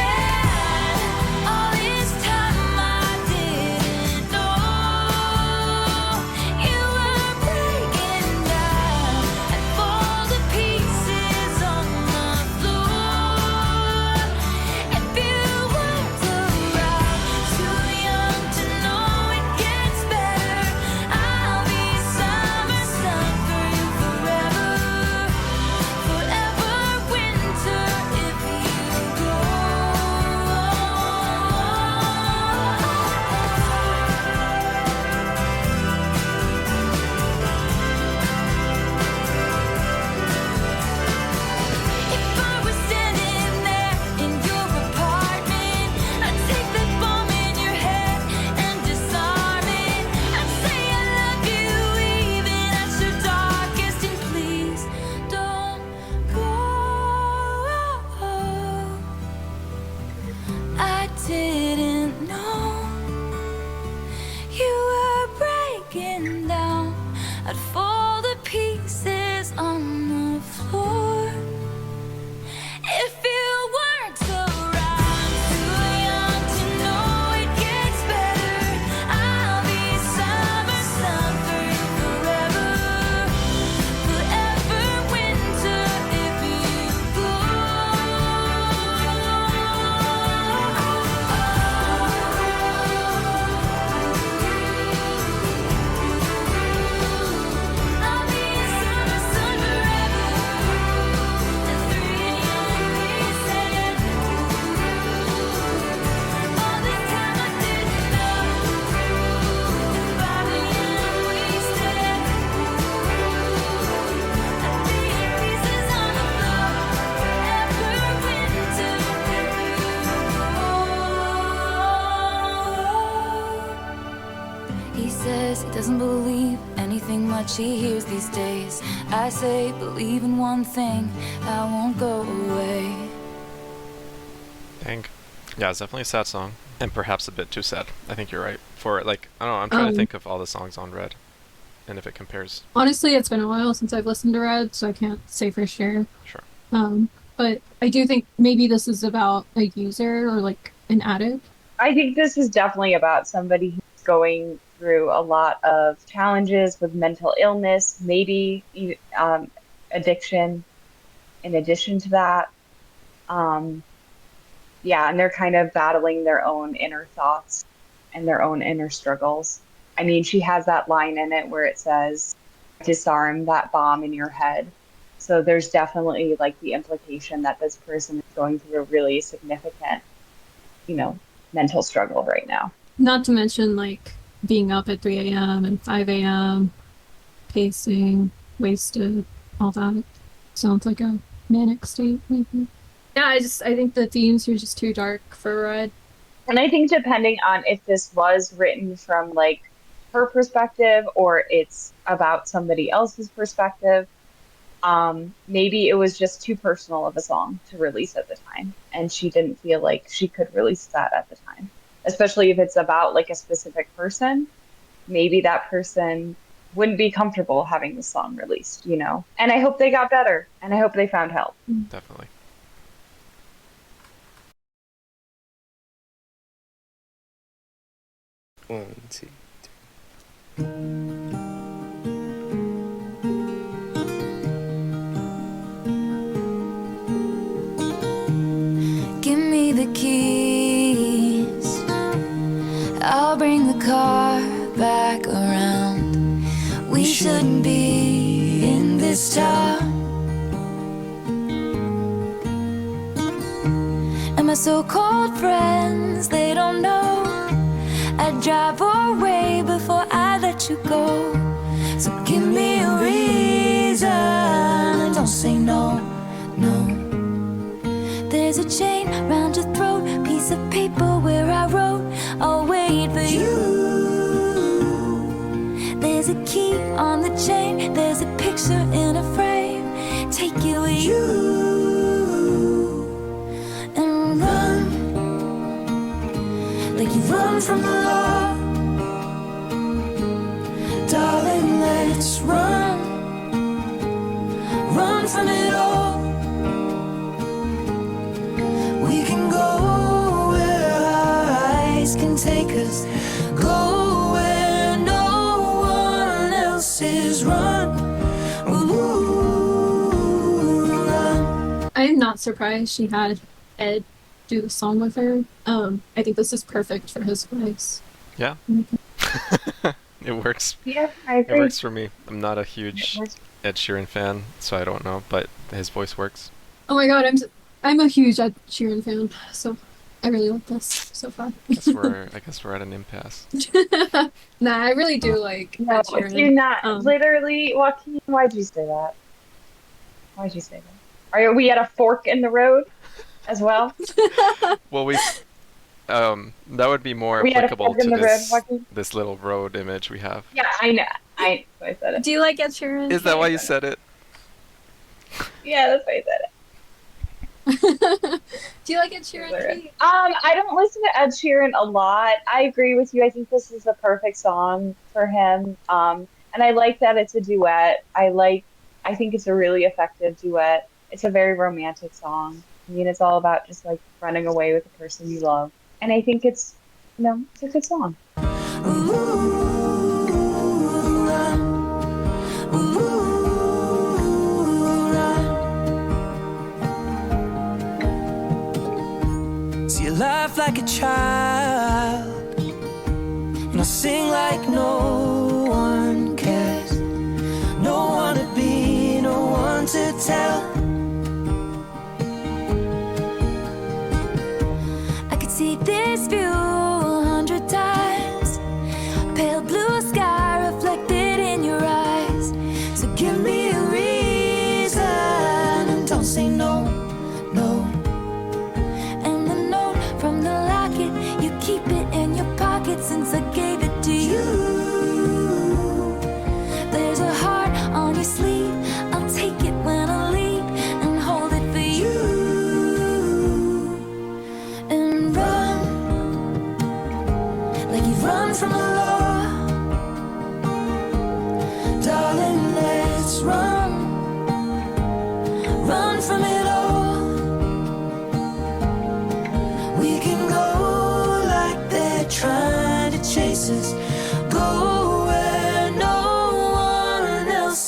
Speaker 4: All this time I didn't know you were breaking down. I'd fall to pieces on the floor if you weren't around. Too young to know it gets better. I'll be summer sun for you forever. Forever winter if you go. If I was standing there in your apartment, I'd take that bomb in your head and disarm it. I'd say I love you even at your darkest, and please don't go. I didn't know you were breaking down. I'd fall to pieces on the floor if you weren't around. Too young to know it gets better. I'll be summer sun for you forever. Forever winter if you go. I'll be summer sun forever. At 3 a.m. we said, all this time I didn't know. At 5 a.m. we said, I'd be pieces on the floor. Forever winter if you go. He says he doesn't believe anything much he hears these days. I say, believe in one thing that won't go away.
Speaker 3: Dang. Yeah, it's definitely a sad song, and perhaps a bit too sad. I think you're right. For like, I don't know. I'm trying to think of all the songs on Red, and if it compares.
Speaker 1: Honestly, it's been a while since I've listened to Red, so I can't say for sure.
Speaker 3: Sure.
Speaker 1: But I do think maybe this is about a user or like an addict.
Speaker 2: I think this is definitely about somebody who's going through through a lot of challenges with mental illness, maybe addiction in addition to that. Um, yeah, and they're kind of battling their own inner thoughts and their own inner struggles. I mean, she has that line in it where it says, disarm that bomb in your head. So there's definitely like the implication that this person is going through a really significant, mental struggle right now.
Speaker 1: Not to mention like being up at 3 a.m. and 5 a.m., pacing, wasted, all that. Sounds like a manic state, maybe. Yeah, I think the themes are just too dark for Red.
Speaker 2: And I think depending on if this was written from like her perspective or it's about somebody else's perspective, maybe it was just too personal of a song to release at the time. And she didn't feel like she could release that at the time. Especially if it's about like a specific person, maybe that person wouldn't be comfortable having the song released, And I hope they got better and I hope they found help.
Speaker 3: Definitely.
Speaker 5: One, two.
Speaker 4: Give me the keys, I'll bring the car back around. We shouldn't be in this town. And my so-called friends, they don't know I'd drive away before I let you go. So give me a reason and don't say no, no. There's a chain round your throat, piece of paper where I wrote, I'll wait for you. There's a key on the chain, there's a picture in a frame, take it with you. And run, like you run from the law. Darling, let's run, run from it all. We can go where our eyes can take us, go where no one else is. Run, ooh, run.
Speaker 1: I am not surprised she had Ed do the song with her. I think this is perfect for his voice.
Speaker 3: Yeah. It works.
Speaker 2: Yeah, I
Speaker 3: It
Speaker 2: agree.
Speaker 3: works for me. I'm not a huge Ed Sheeran fan, so I don't know, but his voice works.
Speaker 1: Oh my god, I'm a huge Ed Sheeran fan, so I really like this so far.
Speaker 3: I guess we're at an impasse.
Speaker 1: Nah, I really do like
Speaker 2: No,
Speaker 1: Ed Sheeran.
Speaker 2: do not.
Speaker 1: Um,
Speaker 2: Literally, Joaquin, why'd you say that? Why'd you say that? Are we at a fork in the road as well?
Speaker 3: Well, that would be more
Speaker 2: We had a
Speaker 3: applicable
Speaker 2: fork in
Speaker 3: to
Speaker 2: the road,
Speaker 3: this
Speaker 2: Joaquin?
Speaker 3: this little road image we have.
Speaker 2: Yeah, I know. I said it.
Speaker 1: Do you like Ed Sheeran?
Speaker 3: Is that why you said it?
Speaker 2: Yeah, that's why I said it.
Speaker 1: Do you like Ed Sheeran? Kate?
Speaker 2: I don't listen to Ed Sheeran a lot. I agree with you. I think this is the perfect song for him. And I like that it's a duet. I think it's a really effective duet. It's a very romantic song. I mean, it's all about just like running away with the person you love. And I think it's a good song.
Speaker 6: See you laugh like a child, and I sing like no one cares. No one to be, no one to tell.
Speaker 4: I could see this view 100 times. Pale blue sky reflected in your eyes. So give me a reason and don't say no, no. And the note from the locket, you keep it in your pocket since I gave it to you. There's a heart on your sleeve, I'll take it when I leave and hold it for you. And run, like you run from the law. Darling, let's run, run from it all. We can go like they're trying to chase us, go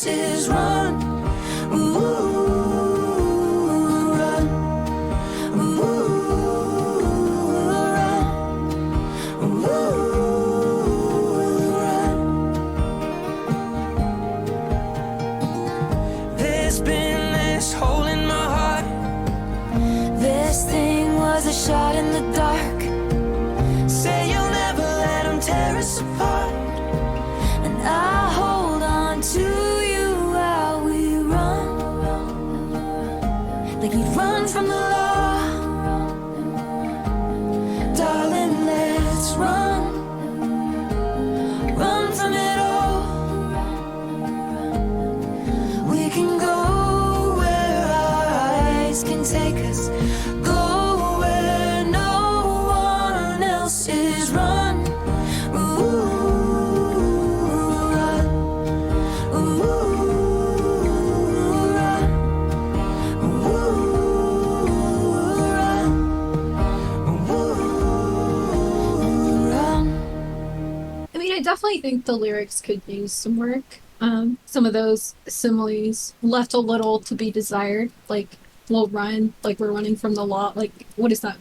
Speaker 6: says run. Ooh, run. Ooh, run. Ooh, run. There's been this hole in my heart.
Speaker 4: This thing was a shot in the dark.
Speaker 6: Say you'll never let them tear us apart.
Speaker 4: And I hold on to you while we run.
Speaker 6: Like we'd run from the law. Darling, let's run. Run from it all. We can go where our eyes can take us. Go where no one else is. Run. Ooh, run. Ooh, run. Ooh, run. Ooh, run.
Speaker 1: I mean, I definitely think the lyrics could use some work. Some of those similes left a little to be desired. Like, we'll run, like we're running from the law. Like, what is that?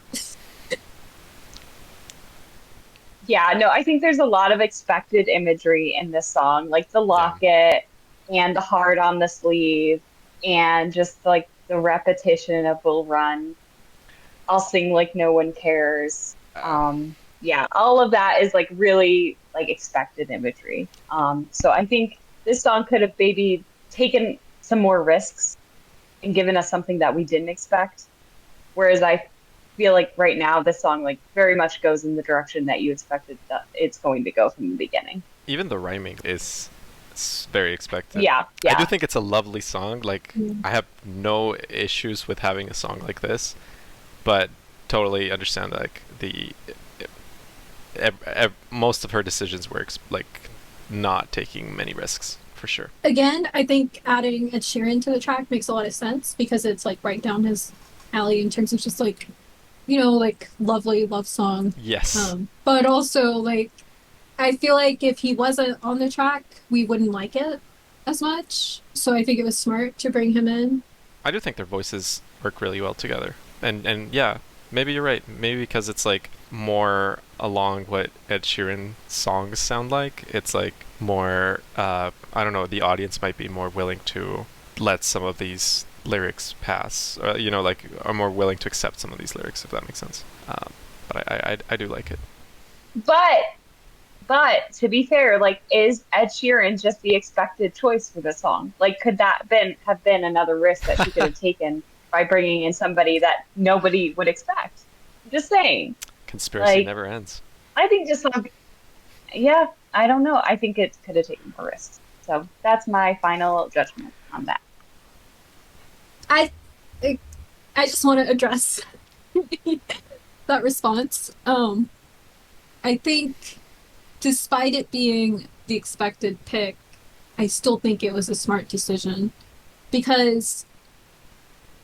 Speaker 2: Yeah, no, I think there's a lot of expected imagery in this song, like the locket and the heart on the sleeve, and just like the repetition of "We'll run." I'll sing like no one cares. Yeah, all of that is like really like expected imagery. So I think this song could have maybe taken some more risks and given us something that we didn't expect. Whereas I feel like right now this song like very much goes in the direction that you expected that it's going to go from the beginning.
Speaker 3: Even the rhyming is very expected.
Speaker 2: Yeah,
Speaker 3: I do
Speaker 2: yeah.
Speaker 3: think it's a lovely song. Like, I have no issues with having a song like this, but totally understand like most of her decisions were like not taking many risks for sure.
Speaker 1: Again, I think adding Ed Sheeran to the track makes a lot of sense because it's like right down his alley in terms of just like, you know, like lovely love song.
Speaker 3: Yes.
Speaker 1: But also like, I feel like if he wasn't on the track, we wouldn't like it as much. So I think it was smart to bring him in.
Speaker 3: I do think their voices work really well together. And yeah, maybe you're right. Maybe because it's like more along what Ed Sheeran songs sound like. It's like more, I don't know, the audience might be more willing to let some of these lyrics pass. You know, like are more willing to accept some of these lyrics, if that makes sense. But I do like it.
Speaker 2: But to be fair, like, is Ed Sheeran just the expected choice for this song? Like, could that have been another risk that she could have taken by bringing in somebody that nobody would expect? I'm just saying.
Speaker 3: Conspiracy
Speaker 2: Like,
Speaker 3: never ends.
Speaker 2: I think just yeah, I don't know. I think it could have taken more risks. So that's my final judgment on that.
Speaker 1: I just want to address that response. I think despite it being the expected pick, I still think it was a smart decision because,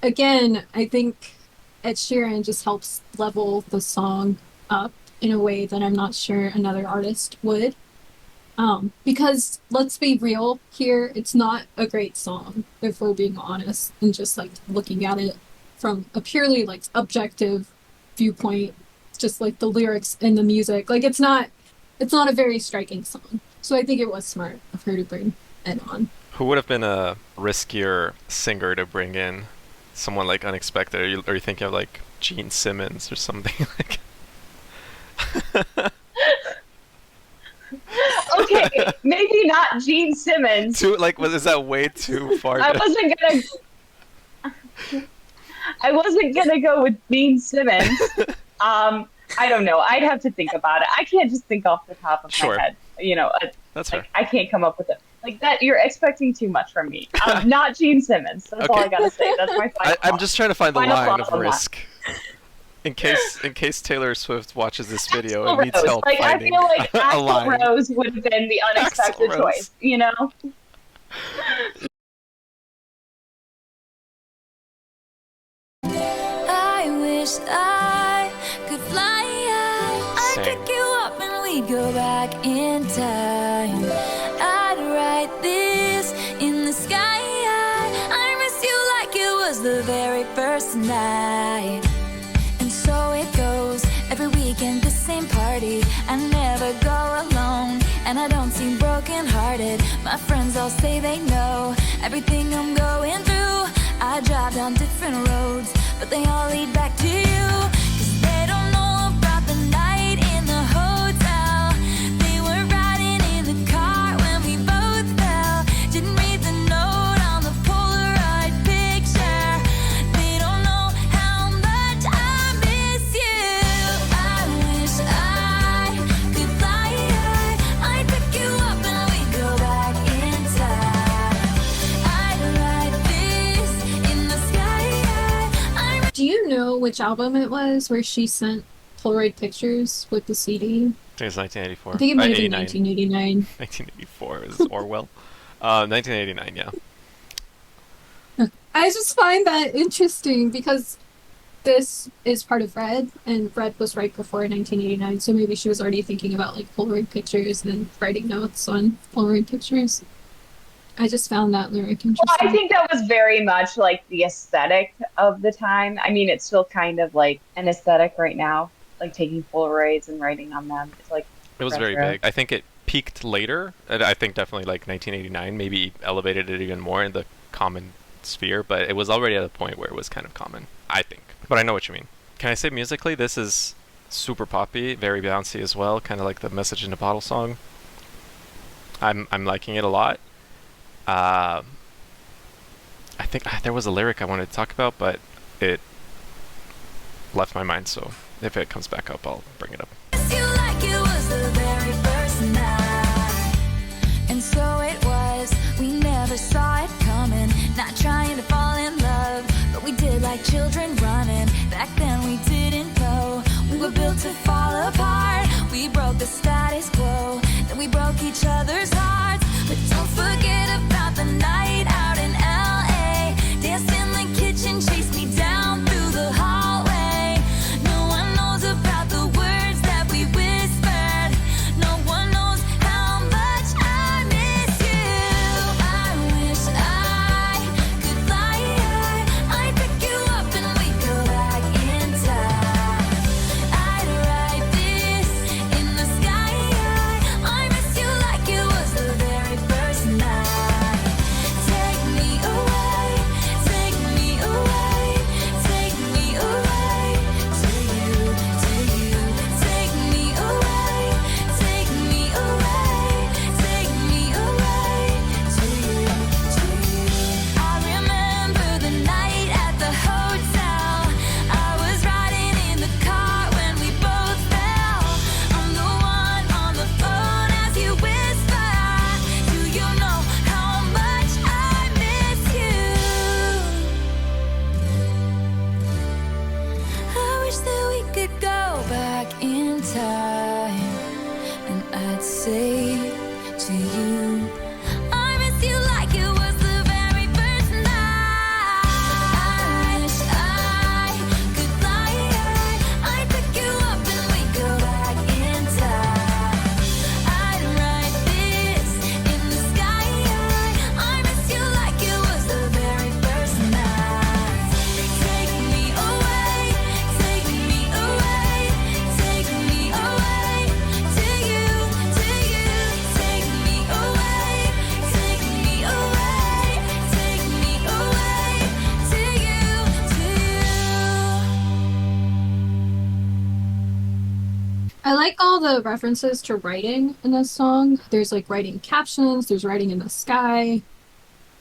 Speaker 1: again, I think Ed Sheeran just helps level the song up in a way that I'm not sure another artist would. Because let's be real here, it's not a great song if we're being honest and just like looking at it from a purely like objective viewpoint, just like the lyrics and the music. Like it's not a very striking song. So I think it was smart of her to bring it on.
Speaker 3: Who would have been a riskier singer to bring in? Someone like unexpected? Are you thinking of like Gene Simmons or something like?
Speaker 2: Okay, maybe not Gene Simmons.
Speaker 3: Is that way too far?
Speaker 2: I wasn't gonna go with Gene Simmons. I don't know. I'd have to think about it. I can't just think off the top of my head. You know,
Speaker 3: that's
Speaker 2: like,
Speaker 3: fair.
Speaker 2: I can't come up with it like that. You're expecting too much from me. Not Gene Simmons. That's all I gotta say. That's my final.
Speaker 3: I'm just trying to find the
Speaker 2: final
Speaker 3: line
Speaker 2: thoughts
Speaker 3: of
Speaker 2: on that.
Speaker 3: risk. In case Taylor Swift watches this video
Speaker 2: Axl
Speaker 3: and needs
Speaker 2: Rose.
Speaker 3: help
Speaker 2: Like, I
Speaker 3: finding
Speaker 2: feel like
Speaker 3: a
Speaker 2: Axl
Speaker 3: line.
Speaker 2: Rose would have been the unexpected
Speaker 3: Axl Rose.
Speaker 2: choice. You know.
Speaker 4: I wish I could fly high. I'd
Speaker 3: Same.
Speaker 4: pick you up and we'd go back in time. I'd write this in the the very first night. And so it goes, every weekend the same party. I never go alone, and I don't seem broken-hearted. My friends all say they know everything I'm going through. I drive down different roads, but they all lead back to you. 'Cause they don't know about the night in the hotel. They were riding in the car when we both fell. Didn't read the note on the Polaroid picture. They don't know how much I miss you. I wish I could fly. I'd pick you up and we'd go back in time. I'd write this in the sky.
Speaker 1: Do you know which album it was where she sent Polaroid pictures with the CD?
Speaker 3: I think it's 1984.
Speaker 1: I think it might have been
Speaker 3: 1989.
Speaker 1: 1989.
Speaker 3: 1984 is Orwell. 1989, yeah.
Speaker 1: I just find that interesting because this is part of Red, and Red was right before 1989, so maybe she was already thinking about like Polaroid pictures and then writing notes on Polaroid pictures. I just found that lyric interesting.
Speaker 2: Well, I think that was very much like the aesthetic of the time. I mean, it's still kind of like an aesthetic right now, like taking Polaroids and writing on them. It's like
Speaker 3: It was very
Speaker 2: retro.
Speaker 3: big. I think it peaked later. And I think definitely like 1989, maybe elevated it even more in the common sphere, but it was already at a point where it was kind of common, I think. But I know what you mean. Can I say musically, this is super poppy, very bouncy as well, kind of like the Message in a Bottle song. I'm liking it a lot. I think there was a lyric I wanted to talk about, but it left my mind, so if it comes back up, I'll bring it up.
Speaker 4: Miss you like it was the very first night. And so it was, we never saw it coming. Not trying to fall in love, but we did like children running. Back then we didn't know we were built to fall apart. We broke the status quo, then we broke each other's hearts. But don't forget about the night out in LA. Danced in the kitchen, chased me down through the hallway. No one knows about the words that we whispered. No one knows how much I miss you. I wish I could fly. I'd pick you up and we'd go back in time. I'd write this in the sky. I miss you like it was the very first night. Take me away, take me away, take me away to you, to you. Take me away, take me away, take me away to you, to you. I remember the night at the hotel. I was riding in the car when we both fell. I'm the one on the phone as you whisper. Do you know how much I miss you? I wish that we could go back in time, and I'd say to you, I miss you like it was the very first night. I wish I could fly. I'd pick you up and we'd go back in time. I'd write this in the sky. I miss you like it was the very first night. Take me away, take me away, take me away to you, to you. Take me away, take me away, take me away to you, to you.
Speaker 1: I like all the references to writing in this song. There's like writing captions, there's writing in the sky.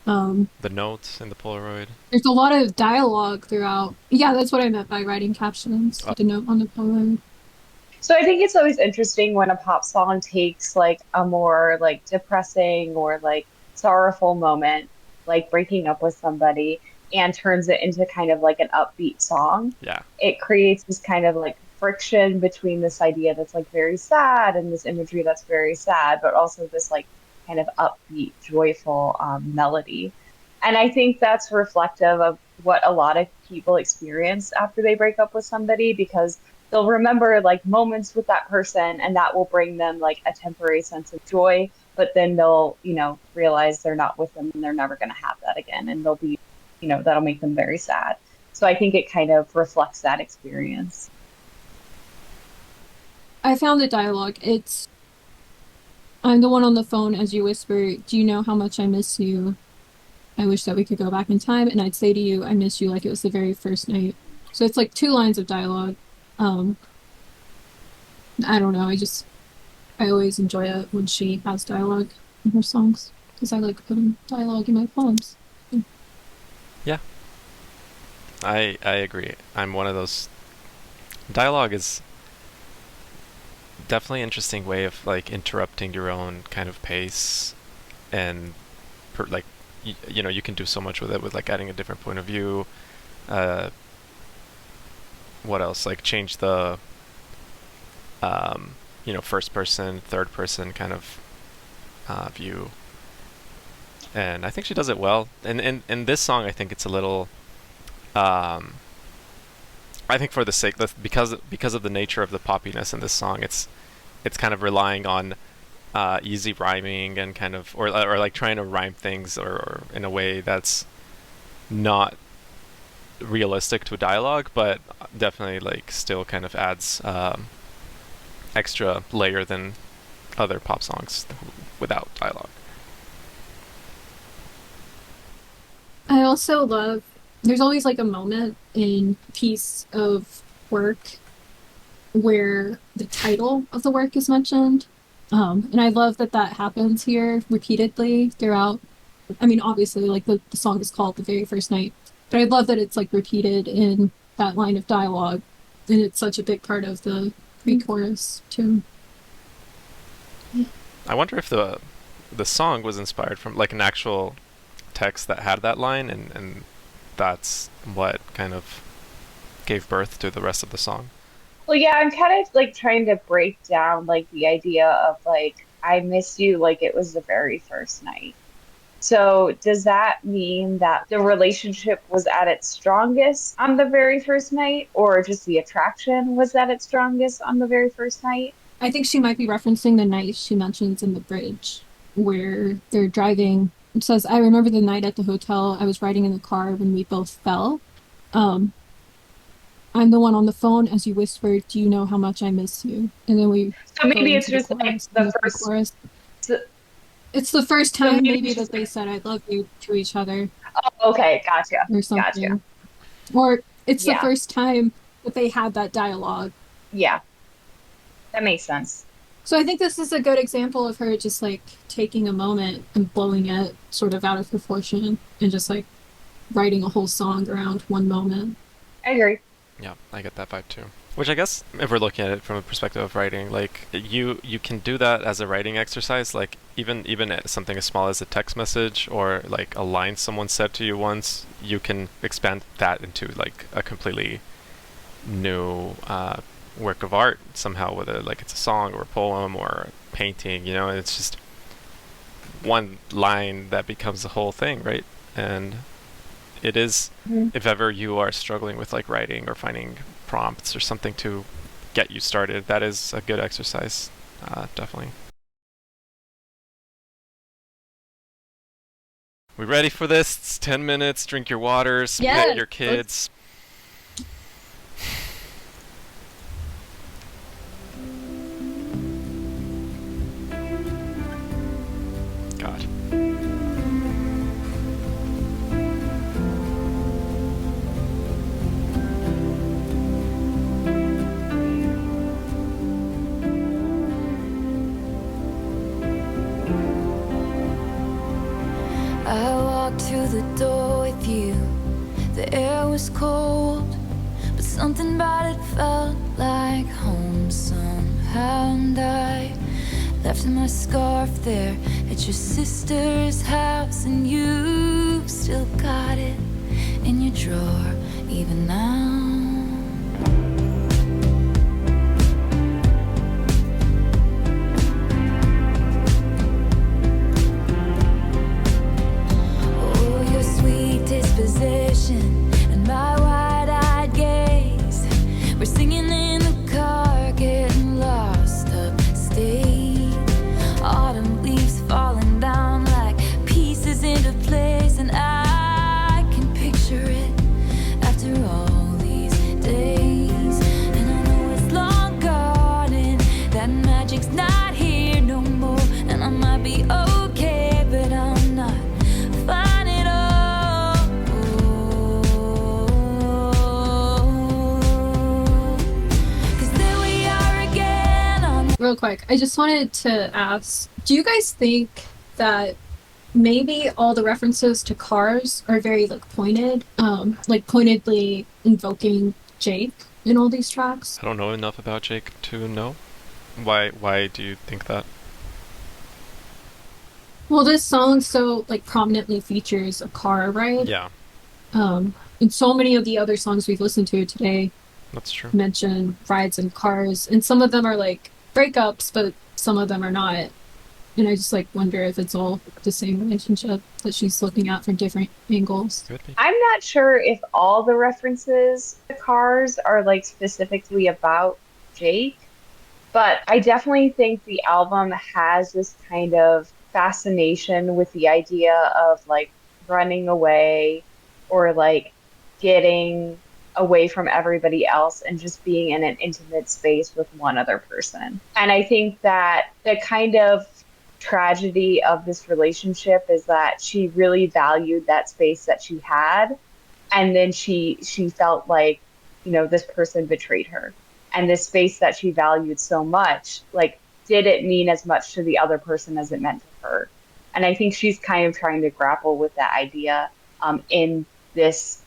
Speaker 3: The notes in the Polaroid.
Speaker 1: There's a lot of dialogue throughout. Yeah, that's what I meant by writing captions. The note on the Polaroid.
Speaker 2: So I think it's always interesting when a pop song takes like a more like depressing or like sorrowful moment, like breaking up with somebody, and turns it into kind of like an upbeat song.
Speaker 3: Yeah.
Speaker 2: It creates this kind of like friction between this idea that's like very sad and this imagery that's very sad, but also this like kind of upbeat, joyful melody. And I think that's reflective of what a lot of people experience after they break up with somebody, because they'll remember like moments with that person and that will bring them like a temporary sense of joy, but then they'll, you know, realize they're not with them and they're never going to have that again. And they'll be that'll make them very sad. So I think it kind of reflects that experience.
Speaker 1: I found the dialogue. I'm the one on the phone as you whisper, do you know how much I miss you? I wish that we could go back in time, and I'd say to you, I miss you like it was the very first night. So it's like 2 lines of dialogue. I don't know. I always enjoy it when she has dialogue in her songs because I like putting dialogue in my poems.
Speaker 3: Yeah, I agree. I'm one of those. Dialogue is definitely an interesting way of like interrupting your own kind of pace, and like you can do so much with it, with like adding a different point of view. What else? Like change the first person, third person kind of view. And I think she does it well. And in this song, I think it's a little. I think for the sake because of the nature of the poppiness in this song, it's kind of relying on easy rhyming and kind of or like trying to rhyme things or in a way that's not realistic to dialogue, but definitely like still kind of adds extra layer than other pop songs without dialogue.
Speaker 1: I also love, there's always like a moment in piece of work where the title of the work is mentioned. And I love that happens here repeatedly throughout. I mean, obviously, like the song is called The Very First Night, but I love that it's like repeated in that line of dialogue. And it's such a big part of the pre-chorus too.
Speaker 3: I wonder if the song was inspired from like an actual text that had that line, and that's what kind of gave birth to the rest of the song.
Speaker 2: Well, yeah, I'm kind of like trying to break down like the idea of like, I miss you like it was the very first night. So does that mean that the relationship was at its strongest on the very first night, or just the attraction was at its strongest on the very first night?
Speaker 1: I think she might be referencing the night she mentions in the bridge where they're driving. It says, I remember the night at the hotel. I was riding in the car when we both fell. I'm the one on the phone as you whispered, do you know how much I miss you? And then we
Speaker 2: So maybe it's just
Speaker 1: chorus,
Speaker 2: like the first.
Speaker 1: chorus.
Speaker 2: So,
Speaker 1: It's the first
Speaker 2: so
Speaker 1: time
Speaker 2: maybe
Speaker 1: maybe
Speaker 2: it's
Speaker 1: that
Speaker 2: just
Speaker 1: they said I love you to each other
Speaker 2: oh, okay, gotcha,
Speaker 1: or something.
Speaker 2: gotcha.
Speaker 1: Or it's the
Speaker 2: Yeah,
Speaker 1: first time that they had that dialogue.
Speaker 2: yeah, that makes sense.
Speaker 1: So I think this is a good example of her just like taking a moment and blowing it sort of out of proportion and just like writing a whole song around one moment.
Speaker 2: I agree.
Speaker 3: Yeah, I get that vibe too. Which I guess, if we're looking at it from a perspective of writing, like you can do that as a writing exercise. Like even at something as small as a text message or like a line someone said to you once, you can expand that into like a completely new work of art somehow. Whether like it's a song or a poem or a painting, it's just one line that becomes the whole thing, right? And it is, if ever you are struggling with like writing or finding prompts or something to get you started, that is a good exercise, definitely. We ready for this? It's 10 minutes, drink your waters, pet your kids. God.
Speaker 4: I walked to the door with you. The air was cold, but something about it felt like home somehow. And I left my scarf there at your sister's house, and you still got it in your drawer even now. Disposition and my wide-eyed gaze, we're singing in the car, getting lost upstate. Autumn leaves falling down like pieces into place, and I can picture
Speaker 1: real quick, I just wanted to ask, do you guys think that maybe all the references to cars are very like pointed, like pointedly invoking Jake in all these tracks?
Speaker 3: I don't know enough about Jake to know. Why do you think that?
Speaker 1: Well, this song so like prominently features a car, right?
Speaker 3: Yeah,
Speaker 1: And so many of the other songs we've listened to today
Speaker 3: that's true.
Speaker 1: mention rides in cars, and some of them are like breakups, but some of them are not. And I just like wonder if it's all the same relationship that she's looking at from different angles.
Speaker 3: Could be.
Speaker 2: I'm not sure if all the references to cars are like specifically about Jake, but I definitely think the album has this kind of fascination with the idea of like running away or like getting away from everybody else and just being in an intimate space with one other person. And I think that the kind of tragedy of this relationship is that she really valued that space that she had, and then she felt like, you know, this person betrayed her, and this space that she valued so much like didn't mean as much to the other person as it meant to her. And I think she's kind of trying to grapple with that idea in this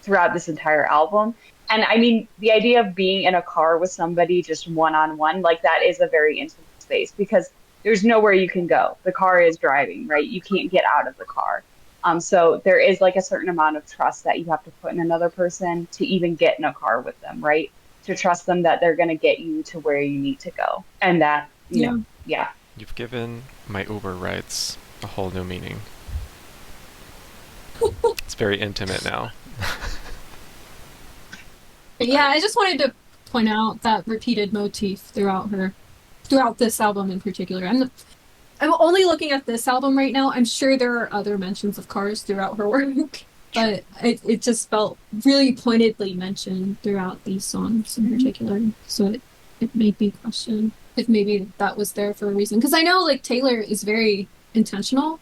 Speaker 2: throughout this entire album. And I mean, the idea of being in a car with somebody just one on one, like that is a very intimate space because there's nowhere you can go. The car is driving, right? You can't get out of the car. So there is like a certain amount of trust that you have to put in another person to even get in a car with them, right? To trust them that they're going to get you to where you need to go. And that, you know, yeah.
Speaker 3: You've given my Uber rides a whole new meaning. It's very intimate now.
Speaker 1: But yeah, I just wanted to point out that repeated motif throughout this album in particular. I'm only looking at this album right now. I'm sure there are other mentions of cars throughout her work, but it just felt really pointedly mentioned throughout these songs in particular. So it made me question if maybe that was there for a reason. Because I know like Taylor is very intentional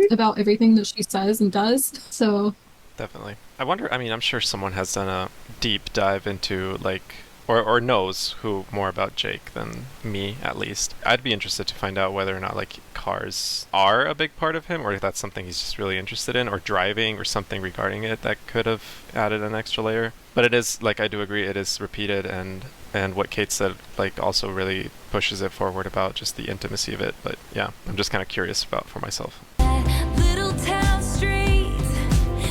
Speaker 1: about everything that she says and does. So
Speaker 3: Definitely. I wonder, I mean, I'm sure someone has done a deep dive into, like, or knows who more about Jake than me, at least. I'd be interested to find out whether or not, like, cars are a big part of him, or if that's something he's just really interested in, or driving, or something regarding it that could have added an extra layer. But it is, like, I do agree, it is repeated, and what Kate said, like, also really pushes it forward about just the intimacy of it. But, yeah, I'm just kind of curious about for myself.
Speaker 4: Little town street,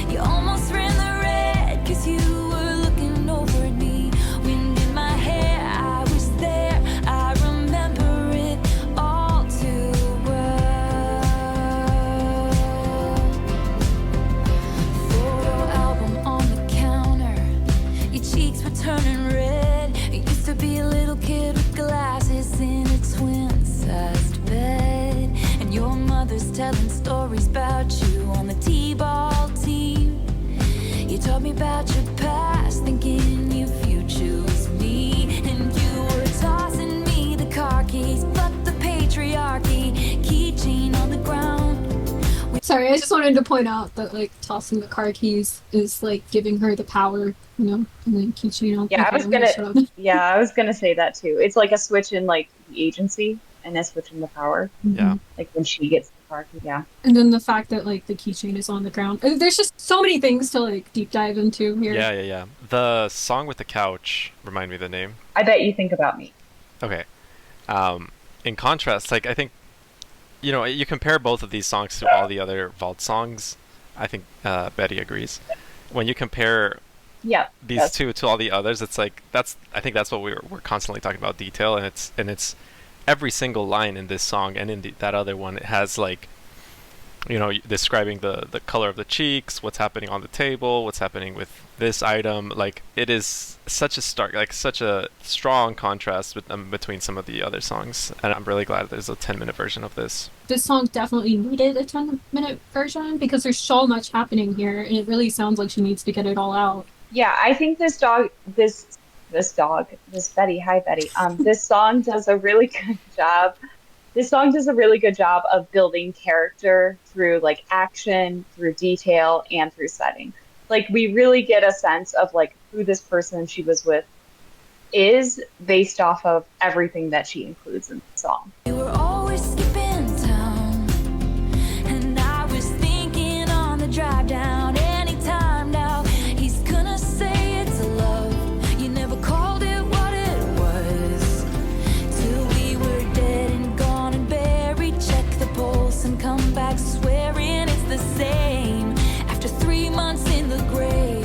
Speaker 4: you almost ran the red, 'cause you were looking over at me. Wind in my hair, I was there, I remember it all too well. Photo album on the counter, your cheeks were turning red. You used to be a little kid with glasses in a twin-sized bed, and your mother's telling stories about you on the t-ball team. You told me about your past, thinking your future was me, and you were tossing me the car keys, fuck the patriarchy, keychain on the ground.
Speaker 1: sorry, I just wanted to point out that like tossing the car keys is like giving her the power, you know, and then keychain on.
Speaker 2: Yeah,
Speaker 1: okay, I'm gonna shut up.
Speaker 2: I was gonna say that too. It's like a switch in like the agency and a switch in the power.
Speaker 3: Yeah.
Speaker 2: Like when she gets the car, yeah.
Speaker 1: And then the fact that like the keychain is on the ground. There's just so many things to like deep dive into here.
Speaker 3: Yeah. The song with the couch, remind me the name.
Speaker 2: I bet you think about me.
Speaker 3: Okay. In contrast, like, I think, you know, you compare both of these songs to all the other Vault songs. I think Betty agrees. When you compare
Speaker 2: Yeah.
Speaker 3: these two to all the others, it's like I think that's what we're constantly talking about, detail, and it's every single line in this song and in that other one, it has like, you know, describing the color of the cheeks, what's happening on the table, what's happening with this item. Like, it is such a such a strong contrast between some of the other songs, and I'm really glad there's a 10-minute version of this.
Speaker 1: This song definitely needed a 10-minute version because there's so much happening here, and it really sounds like she needs to get it all out.
Speaker 2: Yeah, I think this Betty, hi Betty. This song does a really good job. This song does a really good job of building character through like action, through detail, and through setting. Like, we really get a sense of like who this person she was with is based off of everything that she includes in the song.
Speaker 4: You were always skipping town, and I was thinking on the drive down anytime now. He's gonna say it's a love. You never called it what it was. Till we were dead and gone and buried. Check the pulse and come back swearing it's the same. After 3 months in the grave,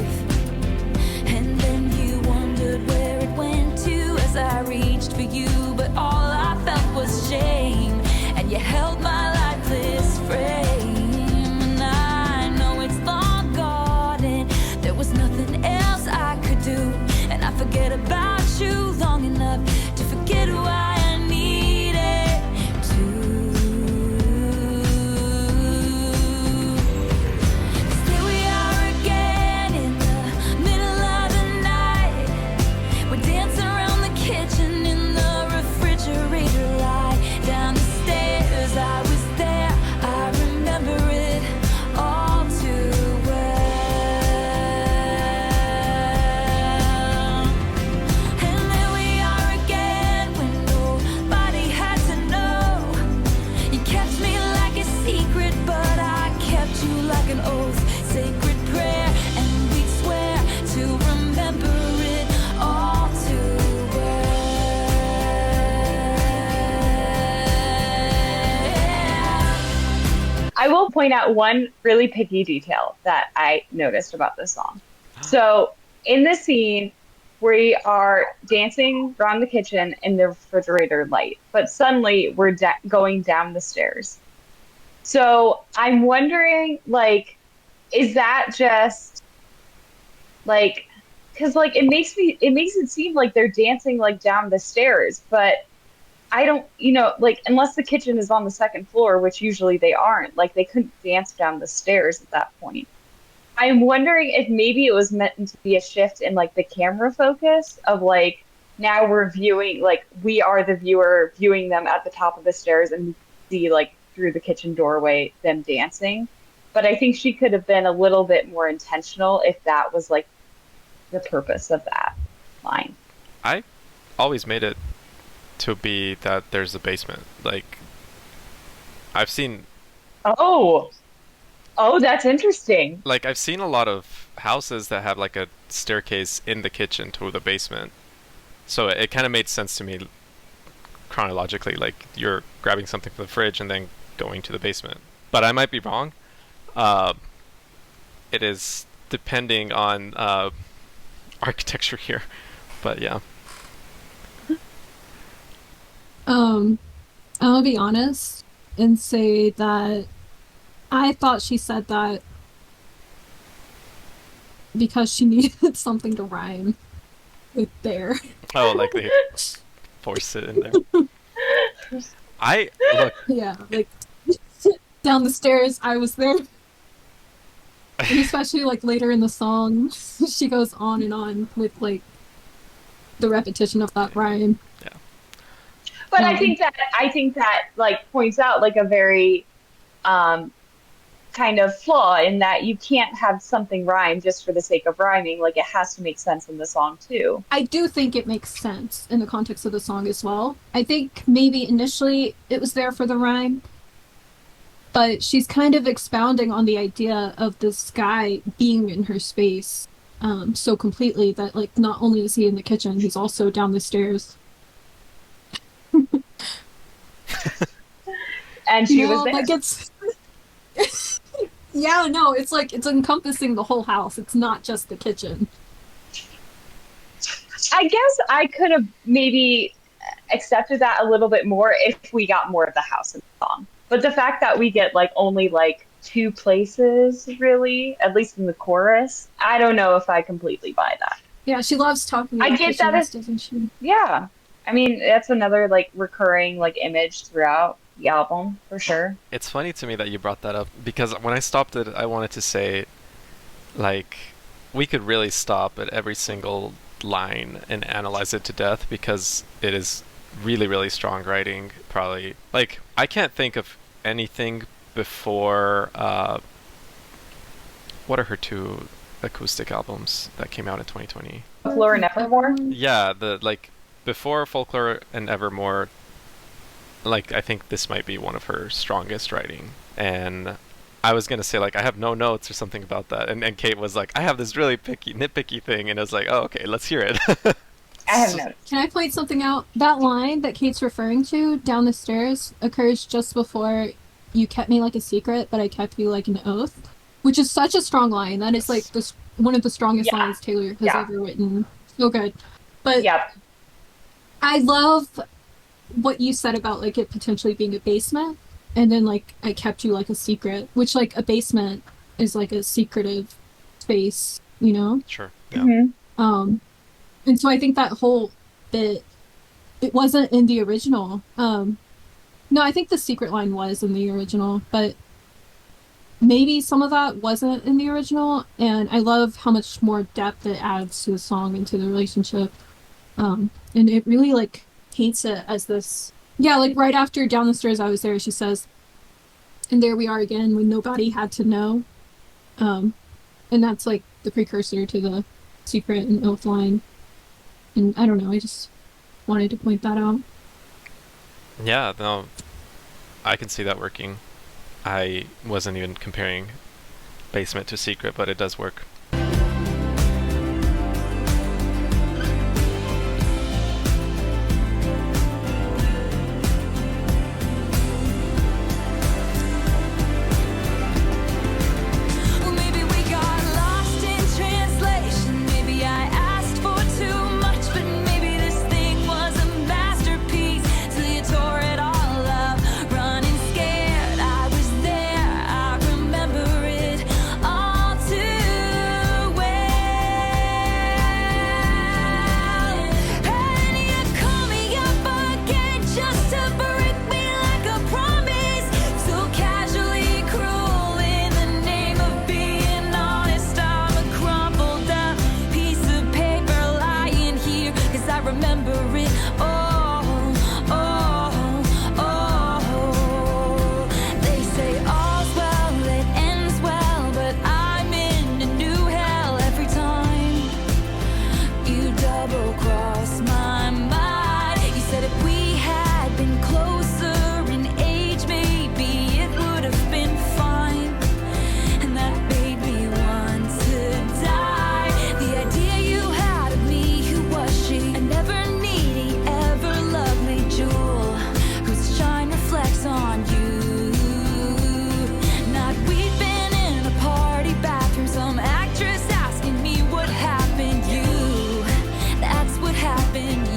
Speaker 4: and then you wondered where it went to as I reached for you, but all I felt was shame, and you held my lifeless frame. And I know it's long gone, and there was nothing else I could do, and I forget about you long enough to forget why I needed to. Here we are again in the middle of the night. We're dancing around the kitchen in the refrigerator light. Down the stairs, I was there. I remember it all too well. And there we are again when nobody had to know. You kept me like a secret, but I kept you like an oath. Sacred prayer, and we'd swear to remember it all too well.
Speaker 2: I will point out one really picky detail that I noticed about this song. So in the scene, we are dancing around the kitchen in the refrigerator light, but suddenly we're going down the stairs. So I'm wondering, like, is that just like, because like it makes it seem like they're dancing like down the stairs, but I don't, like, unless the kitchen is on the second floor, which usually they aren't, like they couldn't dance down the stairs at that point. I'm wondering if maybe it was meant to be a shift in like the camera focus of like, now we're viewing, like we are the viewer viewing them at the top of the stairs and we see like through the kitchen doorway them dancing. But I think she could have been a little bit more intentional if that was like the purpose of that line.
Speaker 3: I always made it to be that there's a basement. Like, I've seen
Speaker 2: Oh, that's interesting.
Speaker 3: like I've seen a lot of houses that have like a staircase in the kitchen to the basement. So it kind of made sense to me chronologically, like you're grabbing something from the fridge and then going to the basement. But I might be wrong. It is depending on architecture here. But yeah.
Speaker 1: I'll be honest and say that I thought she said that because she needed something to rhyme with bear.
Speaker 3: Oh, like they force it in there. Look.
Speaker 1: Yeah, like down the stairs, I was there. And especially like later in the song, she goes on and on with like the repetition of that rhyme.
Speaker 3: Yeah.
Speaker 2: But I think that like points out like a very kind of flaw in that you can't have something rhyme just for the sake of rhyming. Like it has to make sense in the song too.
Speaker 1: I do think it makes sense in the context of the song as well. I think maybe initially it was there for the rhyme, but she's kind of expounding on the idea of this guy being in her space so completely that like not only is he in the kitchen, he's also down the stairs.
Speaker 2: And she was there.
Speaker 1: Like it's yeah, no, it's like it's encompassing the whole house. It's not just the kitchen.
Speaker 2: I guess I could have maybe accepted that a little bit more if we got more of the house in the song. But the fact that we get like only like 2 places really, at least in the chorus, I don't know if I completely buy that.
Speaker 1: Yeah, she loves talking about
Speaker 2: I get that
Speaker 1: kitchens, doesn't she?
Speaker 2: Yeah. I mean, that's another like recurring like image throughout the album for sure.
Speaker 3: It's funny to me that you brought that up because when I stopped it, I wanted to say, like, we could really stop at every single line and analyze it to death because it is really, really strong writing. Probably, like, I can't think of anything before. What are her 2 acoustic albums that came out in 2020?
Speaker 2: Folklore and Evermore.
Speaker 3: Yeah, the like before Folklore and Evermore, like I think this might be one of her strongest writing. And I was gonna say like I have no notes or something about that, and Kate was like, I have this really nitpicky thing, and I was like, oh okay, let's hear it.
Speaker 2: I have notes.
Speaker 1: Can I point something out? That line that Kate's referring to, down the stairs, occurs just before "You kept me like a secret, but I kept you like an oath," which is such a strong line. That is like this one of the strongest
Speaker 2: Yeah.
Speaker 1: lines Taylor has
Speaker 2: Yeah.
Speaker 1: ever written. So good. But
Speaker 2: Yep.
Speaker 1: I love what you said about like it potentially being a basement, and then like I kept you like a secret, which like a basement is like a secretive space, you know?
Speaker 3: Sure. Yeah.
Speaker 2: Mhm.
Speaker 1: And so I think that whole bit, it wasn't in the original. No, I think the secret line was in the original, but maybe some of that wasn't in the original. And I love how much more depth it adds to the song and to the relationship. And it really like paints it as this, yeah, like right after "Down the Stairs I Was There," she says, "And there we are again when nobody had to know." And that's like the precursor to the secret and oath line. And I don't know, I just wanted to point that out.
Speaker 3: Yeah, no, I can see that working. I wasn't even comparing Basement to Secret, but it does work.
Speaker 4: Well, maybe we got lost in translation. Maybe I asked for too much, but maybe this thing was a masterpiece till you tore it all up. Running scared, I was there. I remember it all too well. And you call me up again just to break me like a promise. So casually cruel in the name of being honest. I'm a crumpled up piece of paper lying here, 'cause I remember it all, oh, oh. They say all's well that ends well, but I'm in a new hell every time you double cross my mind. You said if we had been closer in age, maybe it would have been fine. And that made me want to die. The idea you had of me, who was she? A never needy, ever lovely jewel whose shine reflects on you. Not weeping in a party bathroom, some actress asking me what happened. You, that's what happened.